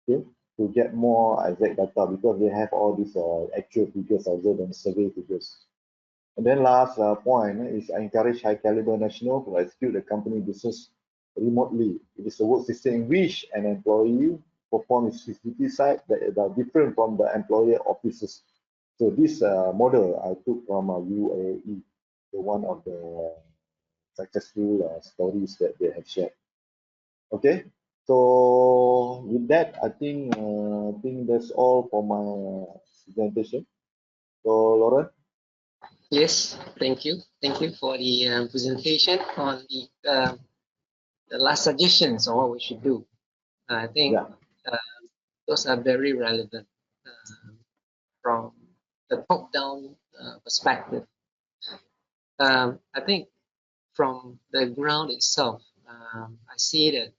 okay, to get more exact data, because they have all these actual figures other than survey figures. And then last point is I encourage high caliber national to execute the company business remotely. It is a work system in which an employee performs his duty side that are different from the employer offices. So this model I took from UAE, one of the successful stories that they have shared. Okay, so with that, I think that's all for my presentation. So Lauren. Yes, thank you. Thank you for the presentation on the last suggestions on what we should do. I think those are very relevant from the top-down perspective. I think from the ground itself, I see that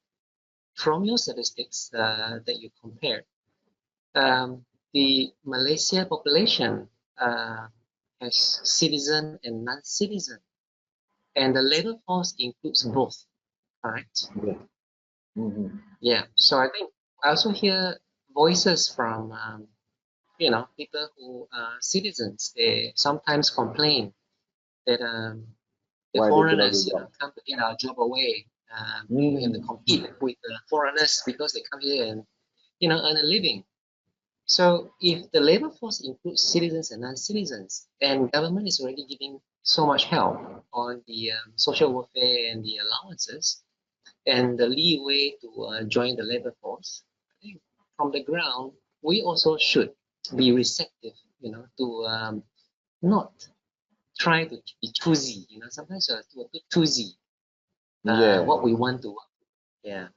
from your statistics that you compared, the Malaysia population has citizen and non-citizen, and the labor force includes both, correct? Yeah. Yeah. So I think I also hear voices from people who are citizens. They sometimes complain that the foreigners come to get our job away. We have to compete with the foreigners because they come here and earn a living. So if the labor force includes citizens and non-citizens, and government is already giving so much help on the social welfare and the allowances and the leeway to join the labor force, I think from the ground, we also should be receptive, to not try to be choosy. Sometimes we're too choosy what we want to work. Yeah.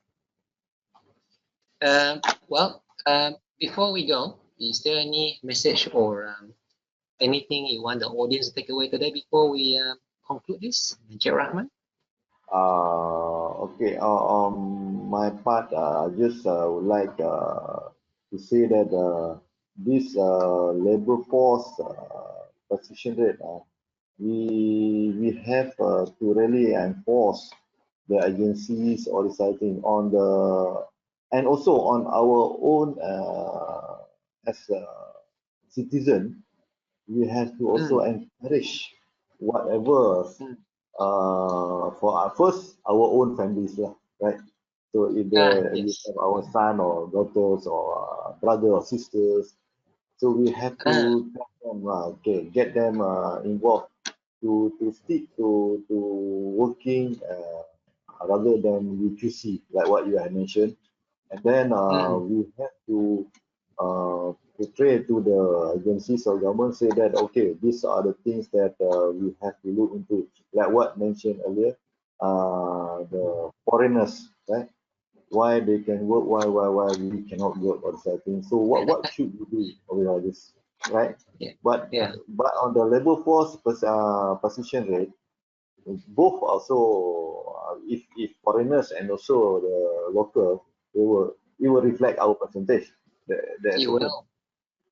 Well, before we go, is there any message or anything you want the audience to take away today before we conclude this? Abd Rahman? Okay. My part, just would like to say that this labor force position rate, we have to really enforce the agencies or deciding on the, and also on our own as a citizen, we have to also encourage whatever for our first our own families, right? So if we have our son or daughters or brother or sisters, so we have to get them involved to stick to working rather than UQC, like what you had mentioned. And then we have to portray to the agencies or government, say that okay, these are the things that we have to look into, like what mentioned earlier, the foreigners, right? Why they can work, why we cannot work, or such things. So what should we do with all this, right? But on the labor force position rate, both also if foreigners and also the local, it will reflect our percentage. You will.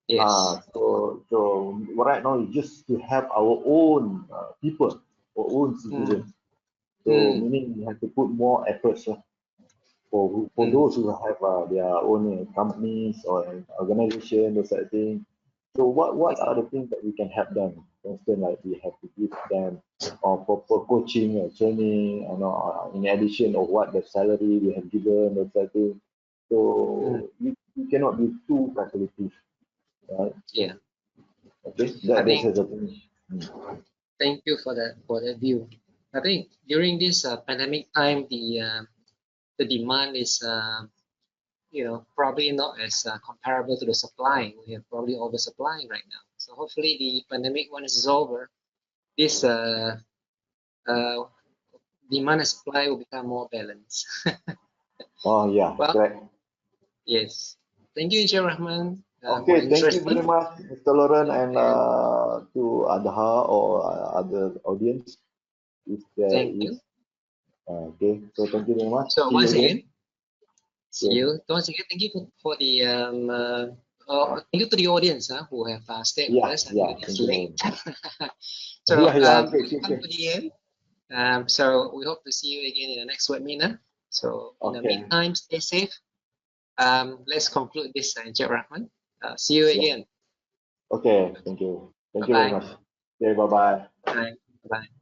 Yes. So right now, just to have our own people, our own citizens. So meaning we have to put more efforts for those who have their own companies or organization, those sort of things. So what are the things that we can help them? For instance, like we have to give them proper coaching or training, in addition of what the salary we have given, those sort of things. So we cannot be too calculative, right? Yeah. Okay, I that's think the thing. thank you for that view. I think during this pandemic time, the demand is probably not as comparable to the supply. We have probably oversupplying right now. So hopefully the pandemic once is over, this demand and supply will become more balanced. Oh yeah, Well, correct. yes. Thank you, Abd Rahman. More Okay, thank you very interesting. much, Mr. Lauren, and And to Adha or other audience, if there thank is. you. Okay, so thank you very much. So See you once again. again, see Okay. you. Once again, thank you for the thank you to the audience who have stayed with Yeah, us until yeah, this thank you. late. So Yeah, yeah, okay, we come okay. to the end. So we hope to see you again in the next webinar. So in the Okay, meantime, stay safe. Let's conclude this, Abd Rahman. See you yeah. again. Okay, thank you. Thank you very Bye-bye. much. Okay, bye-bye. Bye. Bye.